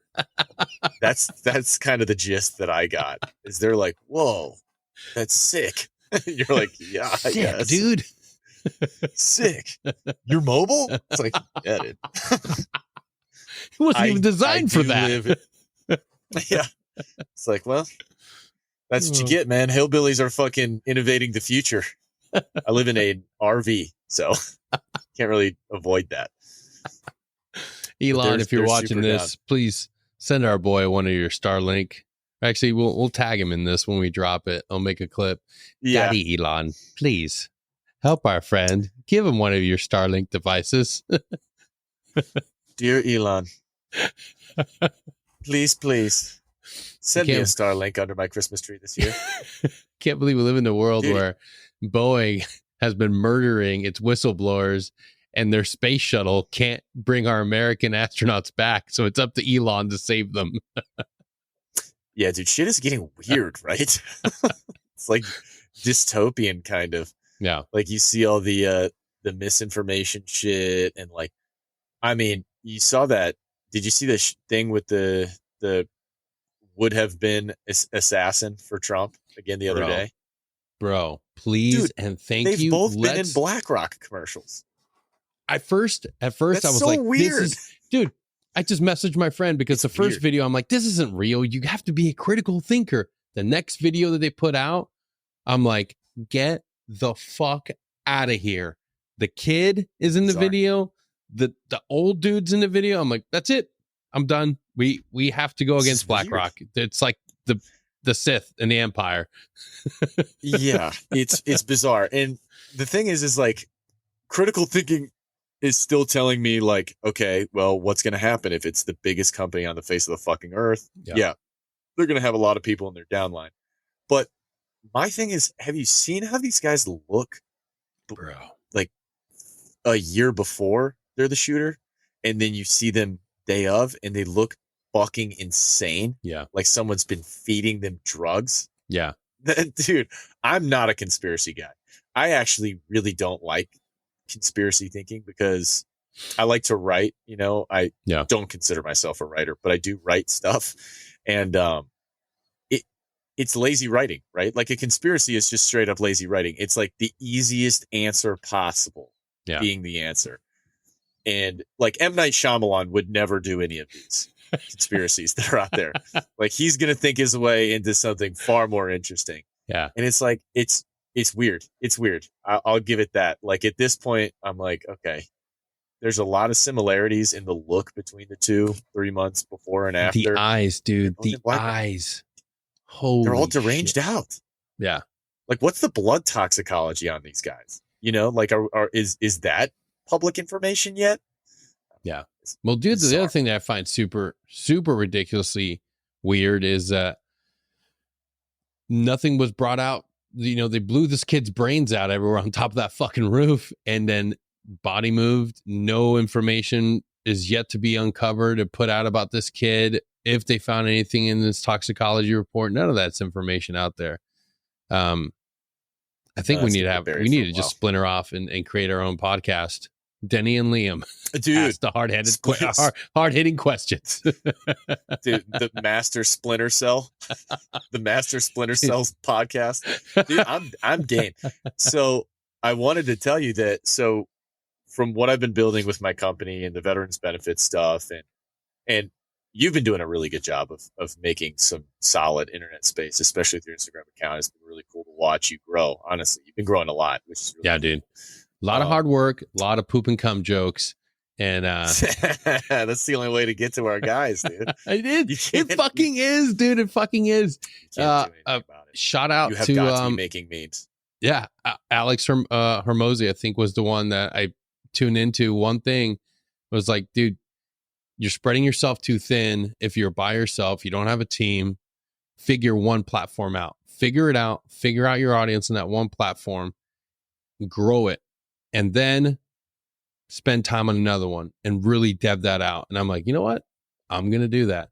That's kind of the gist that I got. Is they're like, "Whoa, that's sick." You're like, "Yeah, yes, dude." Sick. You're mobile? It's like, yeah, dude. It wasn't even designed for that. Yeah. It's like, well, that's what you get, man. Hillbillies are fucking innovating the future. I live in an RV, so can't really avoid that. Elon, if you're watching this, please send our boy one of your Starlink. Actually, we'll tag him in this when we drop it. I'll make a clip. Yeah. Daddy Elon, please help our friend. Give him one of your Starlink devices. Dear Elon, please send me a Starlink under my Christmas tree this year. Can't believe we live in a world where Boeing has been murdering its whistleblowers and their space shuttle can't bring our American astronauts back. So it's up to Elon to save them. Yeah, dude, shit is getting weird, right? It's like dystopian kind of. Yeah. Like you see all the misinformation shit, and like, I mean, you saw that. Did you see the thing with the would have been assassin for Trump again the other day? Bro, please. Dude, and thank you. They've both been in BlackRock commercials. At first, That's I was so like, weird. Dude, I just messaged my friend because the first video, I'm like, this isn't real. You have to be a critical thinker. The next video that they put out, I'm like, get the fuck out of here. The kid is in the video. The old dude's in the video. I'm like, that's it. I'm done. We have to go against BlackRock. It's like the Sith and the Empire. Yeah, it's bizarre. And the thing is like critical thinking is still telling me like, okay, well, what's going to happen if it's the biggest company on the face of the fucking earth? Yeah, they're going to have a lot of people in their downline. But my thing is, have you seen how these guys look, bro? Like a year before they're the shooter, and then you see them day of, and they look fucking insane. Yeah, like someone's been feeding them drugs. Yeah, dude, I'm not a conspiracy guy. I actually really don't like conspiracy thinking because I like to write. You know, I don't consider myself a writer, but I do write stuff, and it's lazy writing, right? Like a conspiracy is just straight up lazy writing. It's like the easiest answer possible being the answer. And like M. Night Shyamalan would never do any of these conspiracies that are out there. Like he's going to think his way into something far more interesting. Yeah. And it's like, it's weird. It's weird. I'll give it that. Like at this point, I'm like, okay, there's a lot of similarities in the look between the two 3 months before and after. The eyes, dude. The eyes. Holy they're all deranged out. Yeah. Like what's the blood toxicology on these guys? You know, like is that public information yet? Yeah. Well, dude, the other thing that I find super, super ridiculously weird is that nothing was brought out. You know, they blew this kid's brains out everywhere on top of that fucking roof, and then body moved. No information is yet to be uncovered and put out about this kid. If they found anything in this toxicology report, none of that's information out there. I think we need to just splinter off and create our own podcast. Denny and Liam, dude, ask the hard hitting questions. Dude, the Master Splinter Cell, the Master Splinter Cells podcast. Dude, I'm game. So I wanted to tell you that. So from what I've been building with my company and the veterans benefits stuff, and you've been doing a really good job of making some solid internet space, especially with your Instagram account. It's been really cool to watch you grow. Honestly, you've been growing a lot, which is really cool. Dude. A lot of hard work, a lot of poop and cum jokes, and that's the only way to get to our guys, dude. It fucking is, dude. It fucking is. Shout out to be making memes. Yeah, Alex Hermosi, I think, was the one that I tuned into. One thing was like, dude, you're spreading yourself too thin. If you're by yourself, you don't have a team. Figure one platform out. Figure it out. Figure out your audience in that one platform. Grow it. And then spend time on another one and really dev that out. And I'm like, you know what? I'm going to do that.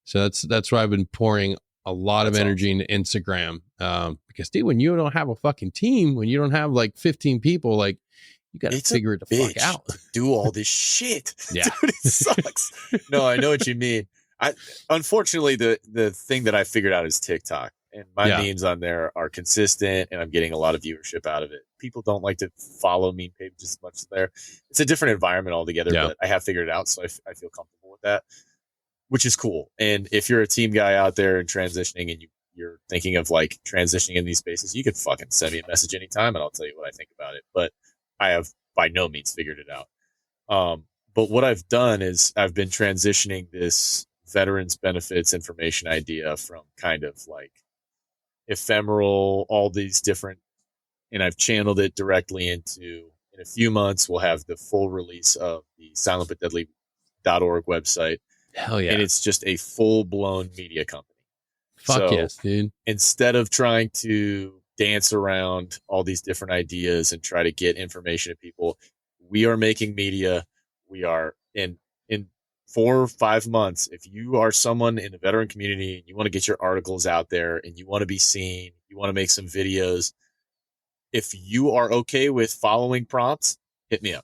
So that's why I've been pouring a lot of energy into Instagram. Because dude, when you don't have a fucking team, when you don't have like 15 people, like you got to figure it the fuck out. Do all this shit. Yeah. Dude, it sucks. No, I know what you mean. Unfortunately, the thing that I figured out is TikTok. And my memes on there are consistent, and I'm getting a lot of viewership out of it. People don't like to follow meme pages as much there. It's a different environment altogether, but I have figured it out, so I feel comfortable with that, which is cool. And if you're a team guy out there and transitioning, and you're thinking of like transitioning in these spaces, you can fucking send me a message anytime, and I'll tell you what I think about it. But I have by no means figured it out. But what I've done is I've been transitioning this veterans benefits information idea from kind of like ephemeral, all these different, and I've channeled it directly into, in a few months, we'll have the full release of the silentbutdeadly.org website. Hell yeah. And it's just a full-blown media company. Fuck yes, dude. Instead of trying to dance around all these different ideas and try to get information to people, we are making media. We are in 4 or 5 months, if you are someone in the veteran community and you want to get your articles out there and you want to be seen, you want to make some videos, if you are okay with following prompts, hit me up.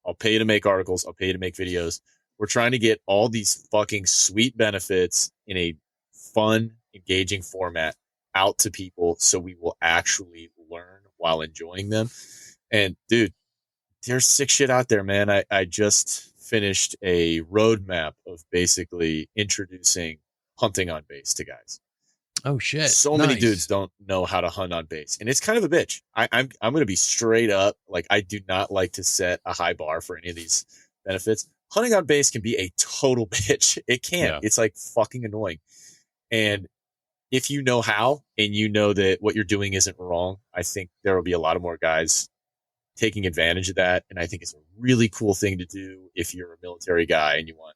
I'll pay you to make articles. I'll pay you to make videos. We're trying to get all these fucking sweet benefits in a fun, engaging format out to people so we will actually learn while enjoying them. And dude, there's sick shit out there, man. I just finished a roadmap of basically introducing hunting on base to guys. Oh shit. So many dudes don't know how to hunt on base, and it's kind of a bitch. I'm going to be straight up. Like, I do not like to set a high bar for any of these benefits. Hunting on base can be a total bitch. It can. Yeah. It's like fucking annoying. And if you know how, and you know that what you're doing isn't wrong, I think there will be a lot of more guys taking advantage of that. And I think it's a really cool thing to do if you're a military guy and you want,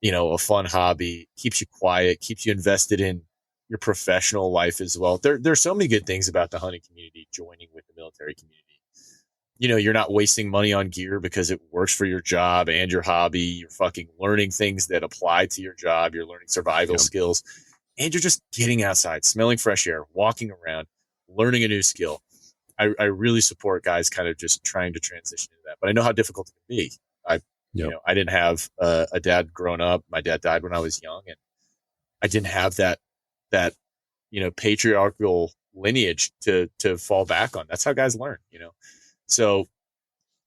a fun hobby, keeps you quiet, keeps you invested in your professional life as well. There's so many good things about the hunting community joining with the military community. You're not wasting money on gear because it works for your job and your hobby. You're fucking learning things that apply to your job. You're learning survival skills, and you're just getting outside, smelling fresh air, walking around, learning a new skill. I really support guys kind of just trying to transition into that, but I know how difficult it can be. I didn't have a dad growing up. My dad died when I was young, and I didn't have that patriarchal lineage to fall back on. That's how guys learn, So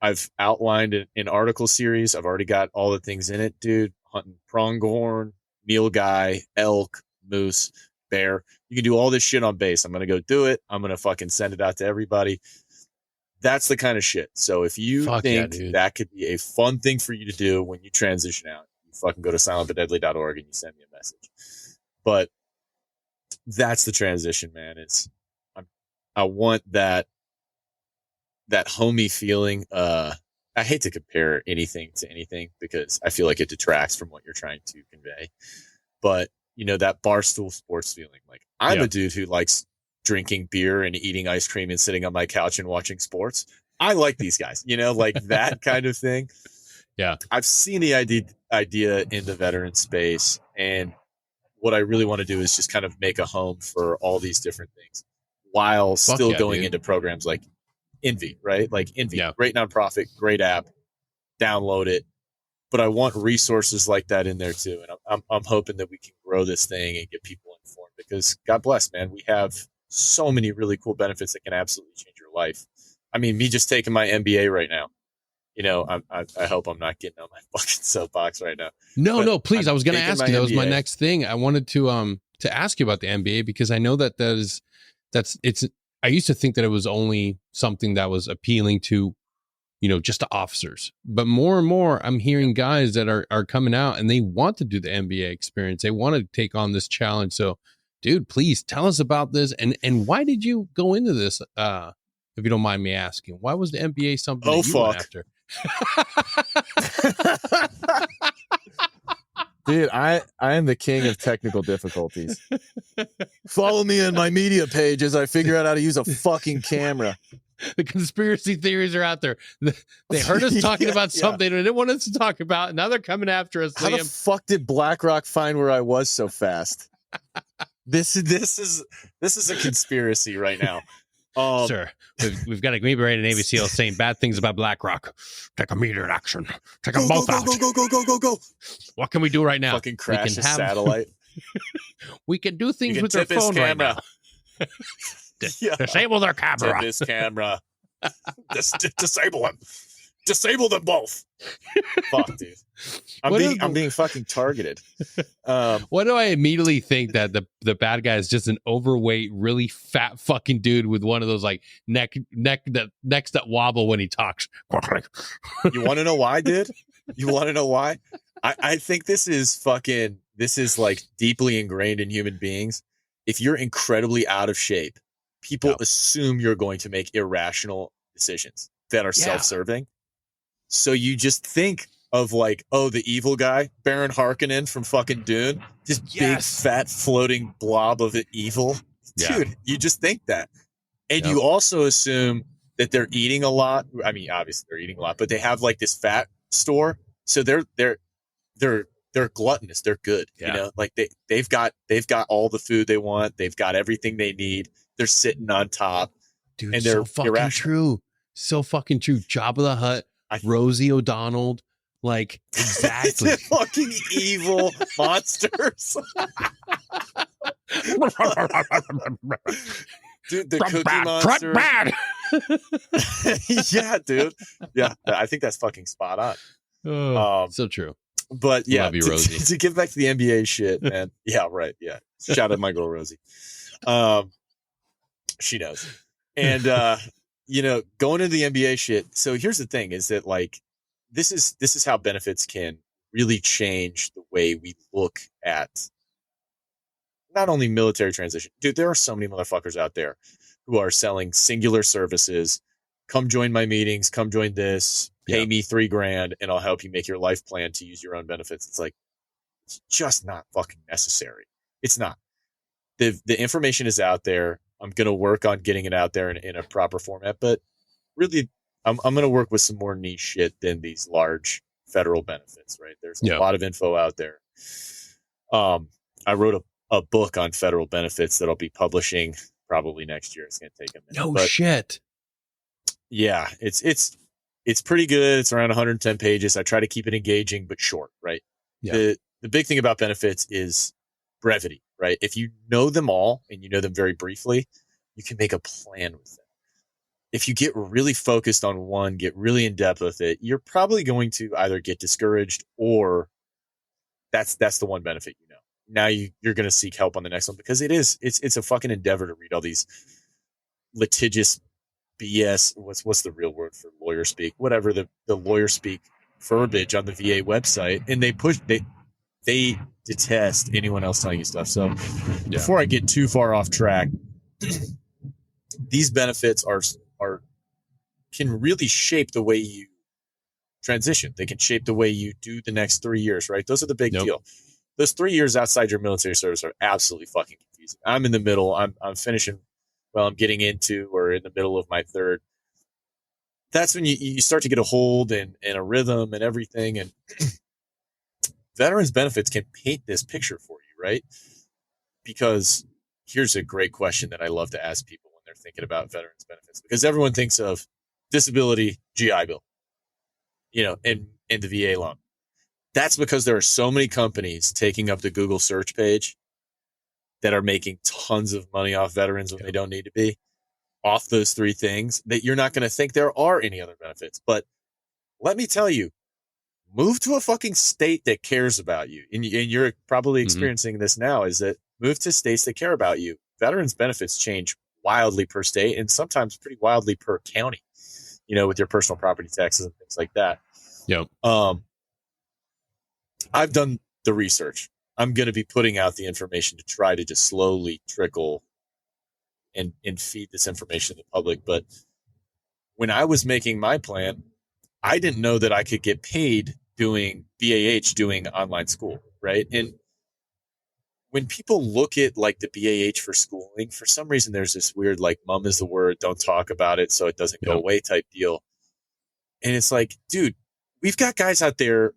I've outlined an article series. I've already got all the things in it, dude. Hunting pronghorn, mealguy, elk, moose, bear. You can do all this shit on base. I'm going to go do it. I'm going to fucking send it out to everybody. That's the kind of shit. So if you think that could be a fun thing for you to do when you transition out, you fucking go to silentbutdeadly.org and you send me a message. But that's the transition, man. I want that homey feeling. I hate to compare anything to anything because I feel like it detracts from what you're trying to convey. But that barstool sports feeling. Like, I'm a dude who likes drinking beer and eating ice cream and sitting on my couch and watching sports. I like these guys, like that kind of thing. Yeah. I've seen the idea in the veteran space, and what I really want to do is just kind of make a home for all these different things while still going into programs like Envy, right? Like Envy, great nonprofit, great app, download it. But I want resources like that in there too. And I'm hoping that we can grow this thing and get people informed, because God bless, man, we have so many really cool benefits that can absolutely change your life. I mean, me just taking my MBA right now, I hope I'm not getting on my fucking soapbox right now. No, please. I was going to ask you. That was my next thing. I wanted to ask you about the MBA, because I know I used to think that it was only something that was appealing to, just to officers. But more and more, I'm hearing guys that are coming out and they want to do the MBA experience. They want to take on this challenge. So, dude, please tell us about this. And why did you go into this? If you don't mind me asking, why was the MBA something that you went after? Dude, I am the king of technical difficulties. Follow me on my media page as I figure out how to use a fucking camera. The conspiracy theories are out there. They heard us talking about something they didn't want us to talk about, and now they're coming after us. How the fuck did BlackRock find where I was so fast? This is a conspiracy right now. Sir, we've got a Green Beret and Navy SEAL saying bad things about BlackRock. Take immediate action. Take them both out. Go. What can we do right now? Fucking crash a satellite. We can do things with their phone right now. Disable their camera. Tip his camera. Disable him. Disable them both. Fuck, dude. I'm being fucking targeted. What do I immediately think that the bad guy is just an overweight, really fat fucking dude with one of those like necks that wobble when he talks? You want to know why, dude? You want to know why? I think this is like deeply ingrained in human beings. If you're incredibly out of shape, people assume you're going to make irrational decisions that are self-serving. So you just think of like, oh, the evil guy, Baron Harkonnen from fucking Dune, just big fat floating blob of evil. Dude, you just think that. And you also assume that they're eating a lot. I mean, obviously they're eating a lot, but they have like this fat store. So they're gluttonous. They're good. Like they've got all the food they want. They've got everything they need. They're sitting on top. Dude, and they're so fucking irrational. So fucking true. Jabba the Hutt, Rosie O'Donnell, like exactly fucking evil monsters. Dude, the Cookie Monster. Yeah, dude. Yeah, I think that's fucking spot on. So true. But yeah, love you, Rosie. To get back to the NBA shit, man. Yeah, right. Yeah. Shout out my girl Rosie. She knows. And going into the NBA shit. So here's the thing is that like this is how benefits can really change the way we look at not only military transition. Dude, there are so many motherfuckers out there who are selling singular services. Come join my meetings, come join this, pay me $3,000 and I'll help you make your life plan to use your own benefits. It's like, it's just not fucking necessary. It's not. The information is out there. I'm going to work on getting it out there in a proper format, but really I'm going to work with some more niche shit than these large federal benefits, right? There's a lot of info out there. I wrote a book on federal benefits that I'll be publishing probably next year. It's going to take a minute. No shit. Yeah, it's pretty good. It's around 110 pages. I try to keep it engaging but short, right? Yeah. The big thing about benefits is brevity, right? If you know them all and you know them very briefly, you can make a plan with them. If you get really focused on one, get really in depth with it, you're probably going to either get discouraged or that's the one benefit you know. Now you're going to seek help on the next one because it's a fucking endeavor to read all these litigious BS. What's the real word for lawyer speak? Whatever the lawyer speak verbiage on the VA website, and they detest anyone else telling you stuff. So before I get too far off track, these benefits can really shape the way you transition. They can shape the way you do the next 3 years, right? Those are the big deal. Those 3 years outside your military service are absolutely fucking confusing. I'm in the middle. I'm finishing. Well, I'm getting into or in the middle of my third. That's when you start to get a hold and a rhythm and everything. And veterans benefits can paint this picture for you, right? Because here's a great question that I love to ask people when they're thinking about veterans benefits, because everyone thinks of disability, GI Bill, and the VA loan. That's because there are so many companies taking up the Google search page that are making tons of money off veterans when they don't need to be, off those three things, that you're not going to think there are any other benefits. But let me tell you, move to a fucking state that cares about you. And you're probably experiencing this now, is that move to states that care about you. Veterans benefits change wildly per state and sometimes pretty wildly per county, with your personal property taxes and things like that. Yep. I've done the research. I'm going to be putting out the information to try to just slowly trickle and feed this information to the public. But when I was making my plan, I didn't know that I could get paid doing BAH, doing online school, right? And when people look at like the BAH for schooling, for some reason there's this weird like mum is the word, don't talk about it so it doesn't go away type deal. And it's like, dude, we've got guys out there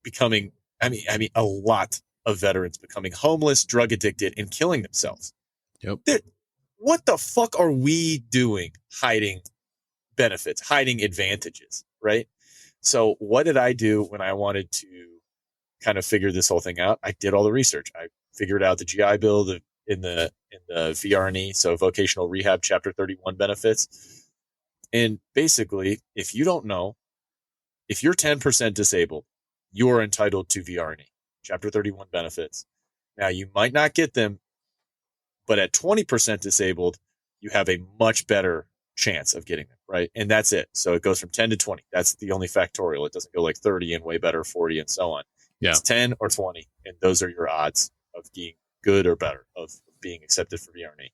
becoming, I mean, a lot of veterans becoming homeless, drug addicted, and killing themselves. Yep. What the fuck are we doing hiding benefits, hiding advantages, right? So what did I do when I wanted to kind of figure this whole thing out? I did all the research. I figured out the GI Bill in the VRNE, so Vocational Rehab Chapter 31 benefits. And basically, if you don't know, if you're 10% disabled, you are entitled to VRNE, Chapter 31 benefits. Now, you might not get them, but at 20% disabled, you have a much better chance of getting them, right? And that's it. So it goes from 10 to 20. That's the only factorial. It doesn't go like 30 and way better, 40 and so on. Yeah. It's 10 or 20, and those are your odds of being good or better, of being accepted for VRNE.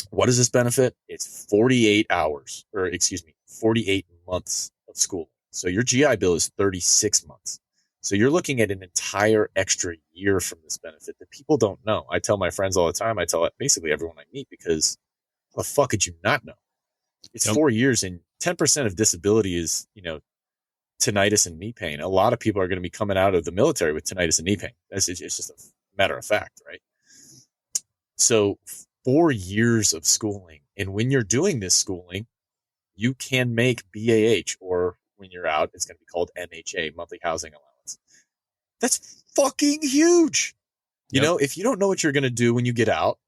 What is this benefit? It's 48 months of school. So your GI Bill is 36 months. So you're looking at an entire extra year from this benefit that people don't know. I tell my friends all the time. I tell basically everyone I meet, because how the fuck could you not know? It's 4 years, and 10% of disability is, tinnitus and knee pain. A lot of people are going to be coming out of the military with tinnitus and knee pain. It's just a matter of fact, right? So 4 years of schooling. And when you're doing this schooling, you can make BAH, or when you're out, it's going to be called MHA, monthly housing allowance. That's fucking huge. You know, if you don't know what you're going to do when you get out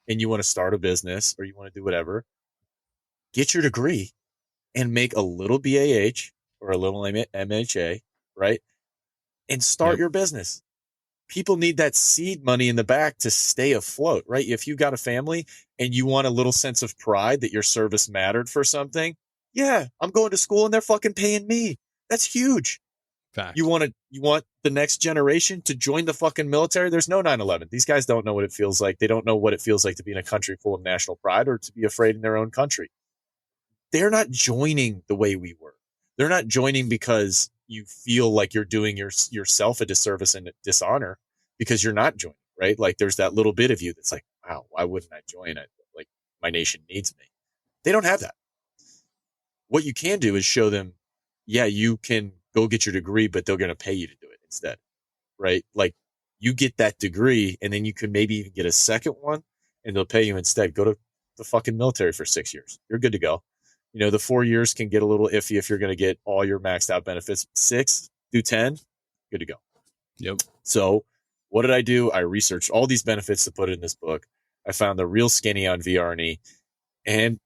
and you want to start a business or you want to do whatever, get your degree and make a little BAH or a little MHA, right? And start your business. People need that seed money in the back to stay afloat, right? If you got a family and you want a little sense of pride that your service mattered for something, yeah, I'm going to school and they're fucking paying me. That's huge. Fact. You want the next generation to join the fucking military? There's no 9/11. These guys don't know what it feels like. They don't know what it feels like to be in a country full of national pride or to be afraid in their own country. They're not joining the way we were. They're not joining because you feel like you're doing yourself a disservice and dishonor because you're not joining, right? Like there's that little bit of you that's like, wow, why wouldn't I join? Like my nation needs me. They don't have that. What you can do is show them, yeah, you can go get your degree, but they're going to pay you to do it instead, right? Like you get that degree and then you can maybe even get a second one and they'll pay you instead. Go to the fucking military for 6 years. You're good to go. You know, the 4 years can get a little iffy if you're going to get all your maxed out benefits. 6 through 10, good to go. Yep. So what did I do? I researched all these benefits to put in this book. I found the real skinny on VRNE and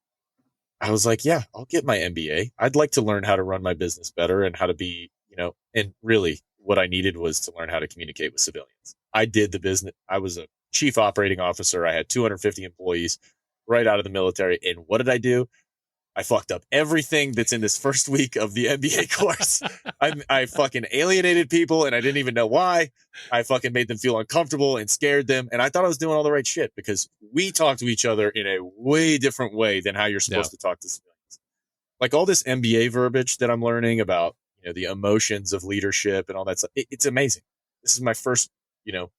I was like, yeah, I'll get my MBA. I'd like to learn how to run my business better and how to be, you know, and really what I needed was to learn how to communicate with civilians. I did the business. I was a chief operating officer. I had 250 employees right out of the military. And what did I do? I fucked up everything that's in this first week of the MBA course. I fucking alienated people and I didn't even know why. I fucking made them feel uncomfortable and scared them. And I thought I was doing all the right shit because we talk to each other in a way different way than how you're supposed to talk to civilians. Like all this MBA verbiage that I'm learning about, you know, the emotions of leadership and all that stuff. It's amazing. This is my first, you know,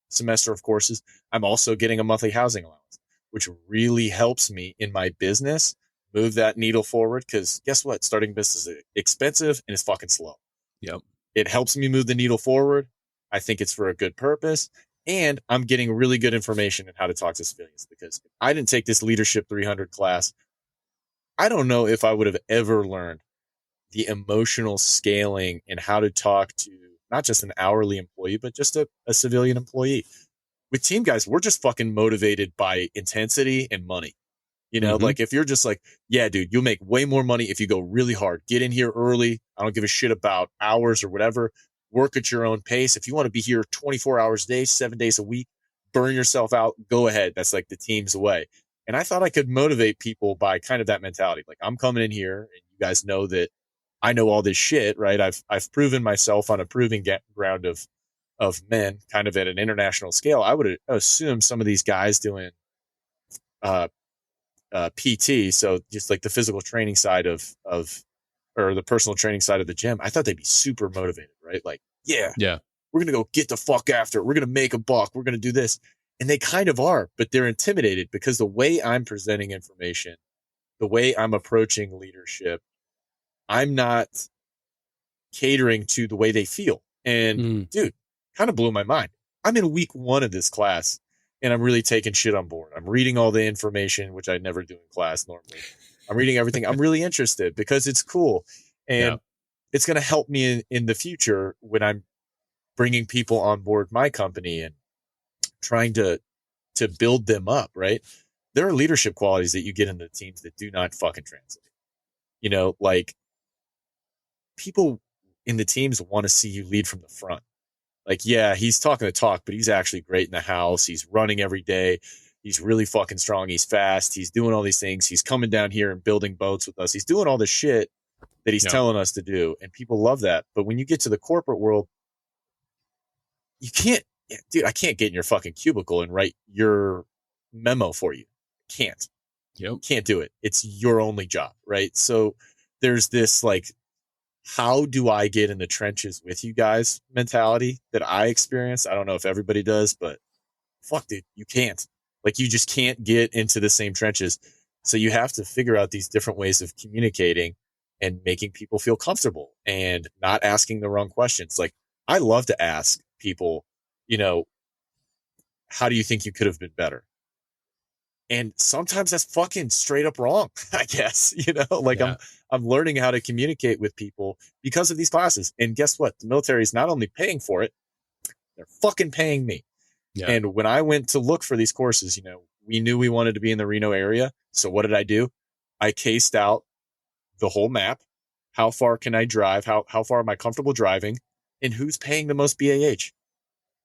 semester of courses. I'm also getting a monthly housing allowance, which really helps me in my business move that needle forward. Because guess what? Starting business is expensive and it's fucking slow. Yep. It helps me move the needle forward. I think it's for a good purpose. And I'm getting really good information on how to talk to civilians because if I didn't take this Leadership 300 class, I don't know if I would have ever learned the emotional scaling and how to talk to not just an hourly employee, but just a civilian employee. With team guys, we're just fucking motivated by intensity and money. You know, like if you're just like, yeah, dude, you'll make way more money if you go really hard. Get in here early. I don't give a shit about hours or whatever. Work at your own pace. If you want to be here 24 hours a day, 7 days a week, burn yourself out, go ahead. That's like the team's way. And I thought I could motivate people by kind of that mentality. Like I'm coming in here and you guys know that I know all this shit, right? I've proven myself on a proving ground of men kind of at an international scale. I would assume some of these guys doing, PT, so just like the physical training side of or the personal training side of the gym, I thought they'd be super motivated, right? Like, yeah, we're gonna go get the fuck after it. We're gonna make a buck. We're gonna do this, and they kind of are, but they're intimidated because the way I'm presenting information, the way I'm approaching leadership, I'm not catering to the way they feel. And dude, kind of blew my mind. I'm in week 1 of this class. And I'm really taking shit on board. I'm reading all the information, which I never do in class normally. I'm reading everything. I'm really interested because it's cool. And it's going to help me in the future when I'm bringing people on board my company and trying to build them up, right? There are leadership qualities that you get in the teams that do not fucking translate. You know, like people in the teams want to see you lead from the front. Like, yeah, he's talking the talk, but he's actually great in the house. He's running every day. He's really fucking strong. He's fast. He's doing all these things. He's coming down here and building boats with us. He's doing all the shit that he's telling us to do. And people love that. But when you get to the corporate world, you can't, dude, I can't get in your fucking cubicle and write your memo for you. Can't. Can't do it. It's your only job, right? So there's this like, how do I get in the trenches with you guys mentality that I experience? I don't know if everybody does, but fuck, dude, you can't. Like, you just can't get into the same trenches. So you have to figure out these different ways of communicating and making people feel comfortable and not asking the wrong questions. Like, I love to ask people, you know, how do you think you could have been better? And sometimes that's fucking straight up wrong, I guess, you know, like I'm learning how to communicate with people because of these classes. And guess what? The military is not only paying for it, they're fucking paying me. And when I went to look for these courses, you know, we knew we wanted to be in the Reno area. So what did? I I cased out the whole map. How far can I drive? How far am I comfortable driving? And who's paying the most BAH?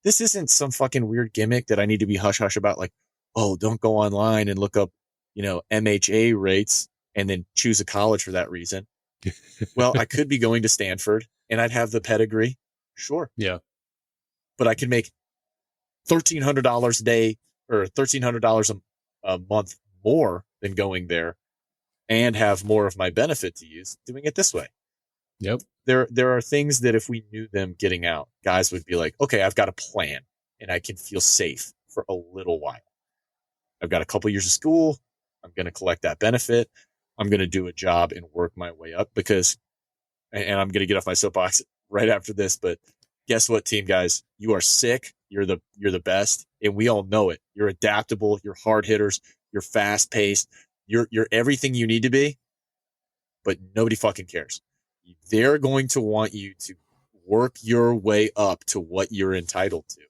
This isn't some fucking weird gimmick that I need to be hush hush about. Like, oh, don't go online and look up, MHA rates and then choose a college for that reason. Well, I could be going to Stanford and I'd have the pedigree. Sure. Yeah. But I could make $1,300 a day or $1,300 a month more than going there and have more of my benefit to use doing it this way. Yep. There are things that if we knew them getting out, guys would be like, okay, I've got a plan and I can feel safe for a little while. I've got a couple years of school. I'm going to collect that benefit. I'm going to do a job and work my way up because, and I'm going to get off my soapbox right after this, but guess what, team guys, you are sick. You're the best. And we all know it. You're adaptable. You're hard hitters. You're fast paced. You're everything you need to be, but nobody fucking cares. They're going to want you to work your way up to what you're entitled to.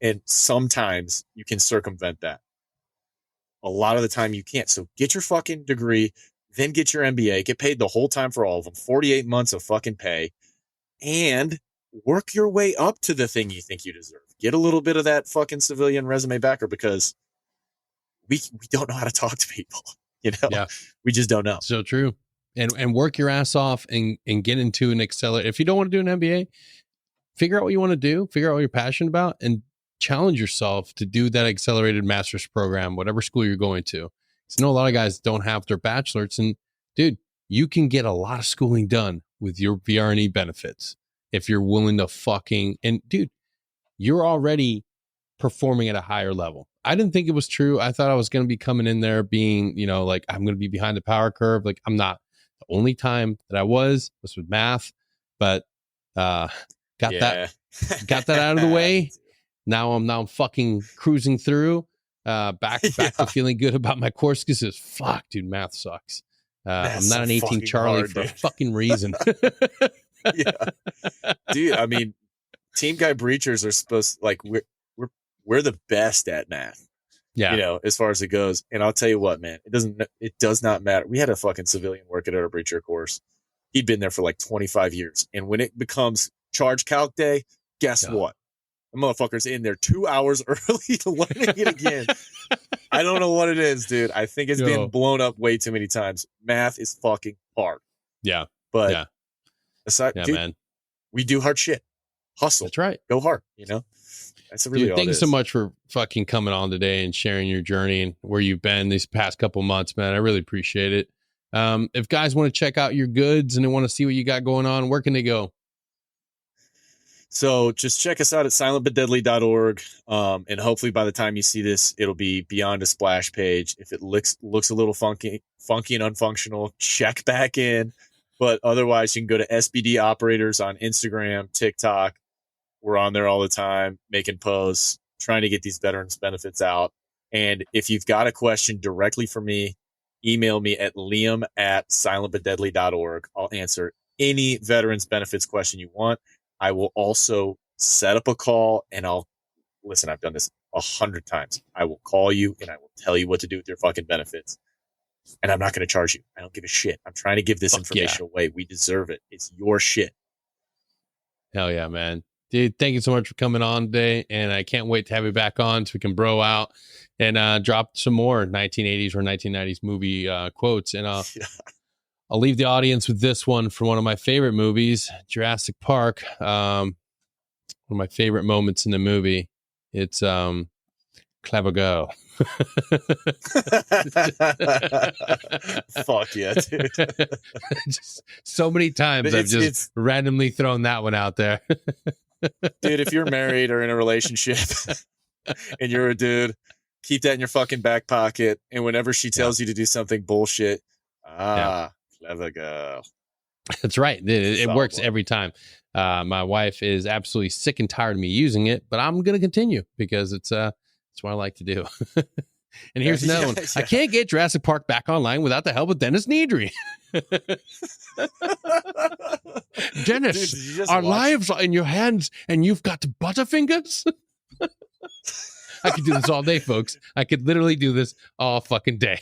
And sometimes you can circumvent that. A lot of the time you can't. So get your fucking degree, then get your MBA, get paid the whole time for all of them, 48 months of fucking pay, and work your way up to the thing you think you deserve. Get a little bit of that fucking civilian resume backer because we don't know how to talk to people. Yeah. We just don't know. So true. And work your ass off and get into an accelerator. If you don't want to do an MBA, figure out what you want to do, figure out what you're passionate about, and challenge yourself to do that accelerated master's program, whatever school you're going to. Because I know a lot of guys don't have their bachelor's, and dude, you can get a lot of schooling done with your VRNE benefits if you're willing to and dude, you're already performing at a higher level. I didn't think it was true. I thought I was going to be coming in there being, like I'm going to be behind the power curve. Like I'm not. The only time that I was with math, but got that out of the way. Now I'm fucking cruising through, back to feeling good about my course because fuck, dude, math sucks. I'm not an 18 Charlie for a fucking reason. Yeah, dude. I mean, team guy breachers are supposed we're the best at math. Yeah. As far as it goes. And I'll tell you what, man, it does not matter. We had a fucking civilian working at our breacher course. He'd been there for like 25 years. And when it becomes charge calc day, guess what? The motherfucker's in there 2 hours early to learning it again. I don't know what it is, dude. I think it's been blown up way too many times. Math is fucking hard. Yeah. But aside, dude, man, we do hard shit. Hustle. That's right. Go hard, That's really dude, thank you so much for fucking coming on today and sharing your journey and where you've been these past couple months, man. I really appreciate it. If guys want to check out your goods and they want to see what you got going on, where can they go? So just check us out at silentbutdeadly.org. And hopefully by the time you see this, it'll be beyond a splash page. If it looks a little funky and unfunctional, check back in. But otherwise, you can go to SBD Operators on Instagram, TikTok. We're on there all the time, making posts, trying to get these veterans benefits out. And if you've got a question directly for me, email me at liam@silentbutdeadly.org. I'll answer any veterans benefits question you want. I will also set up a call and I've done this 100 times. I will call you and I will tell you what to do with your fucking benefits. And I'm not going to charge you. I don't give a shit. I'm trying to give this information away. We deserve it. It's your shit. Hell yeah, man. Dude, thank you so much for coming on today. And I can't wait to have you back on so we can bro out and drop some more 1980s or 1990s movie quotes. And I'll leave the audience with this one from one of my favorite movies, Jurassic Park. One of my favorite moments in the movie. It's Clever Girl. Fuck yeah, dude. Just so many times I've just randomly thrown that one out there. Dude, if you're married or in a relationship and you're a dude, keep that in your fucking back pocket. And whenever she tells you to do something bullshit, clever girl. That's right. It works every time. My wife is absolutely sick and tired of me using it, but I'm going to continue because it's what I like to do. And here's another one. I can't get Jurassic Park back online without the help of Dennis Nedry. Dennis, dude, our lives are in your hands and you've got butterfingers. I could do this all day, folks. I could literally do this all fucking day.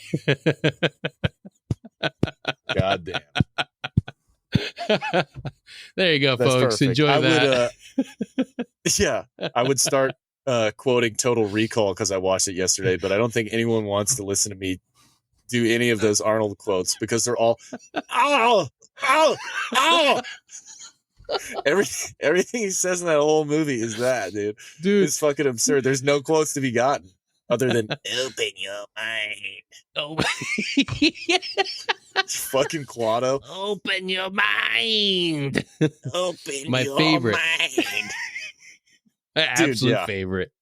God damn. There you go, that's folks. Perfect. Enjoy that. I would start quoting Total Recall because I watched it yesterday, but I don't think anyone wants to listen to me do any of those Arnold quotes because they're all ow, ow, ow. Everything he says in that whole movie is that, dude. It's fucking absurd. There's no quotes to be gotten other than open your mind. Oh, fucking Quado. Open your mind. Open my your favorite. mind. My absolute favorite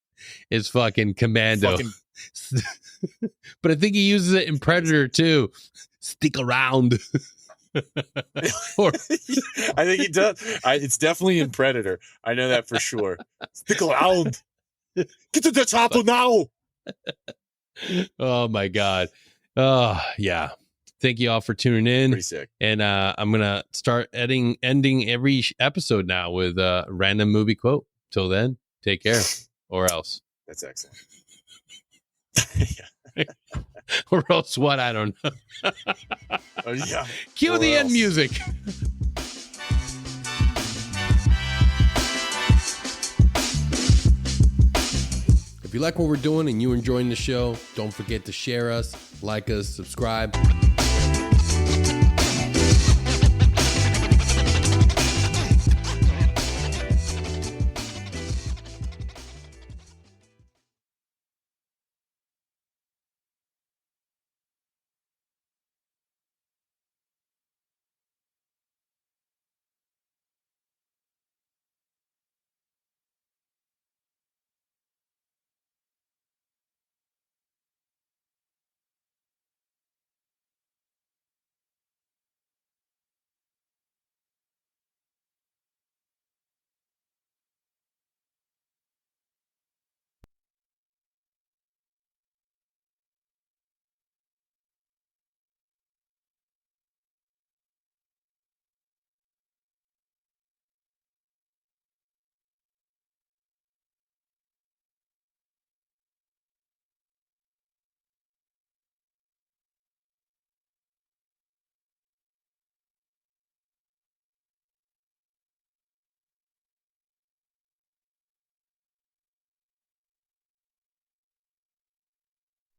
is fucking Commando. But I think he uses it in Predator too. Stick around. I think he does. It's definitely in Predator. I know that for sure. Stick around. Get to the chopper now. Oh my God. Oh yeah. Thank you all for tuning in. Pretty sick. And I'm gonna start ending every episode now with a random movie quote. Till then, take care, or else. That's excellent. Or else what? I don't know. Cue the end music. If you like what we're doing and you're enjoying the show, don't forget to share us, like us, subscribe.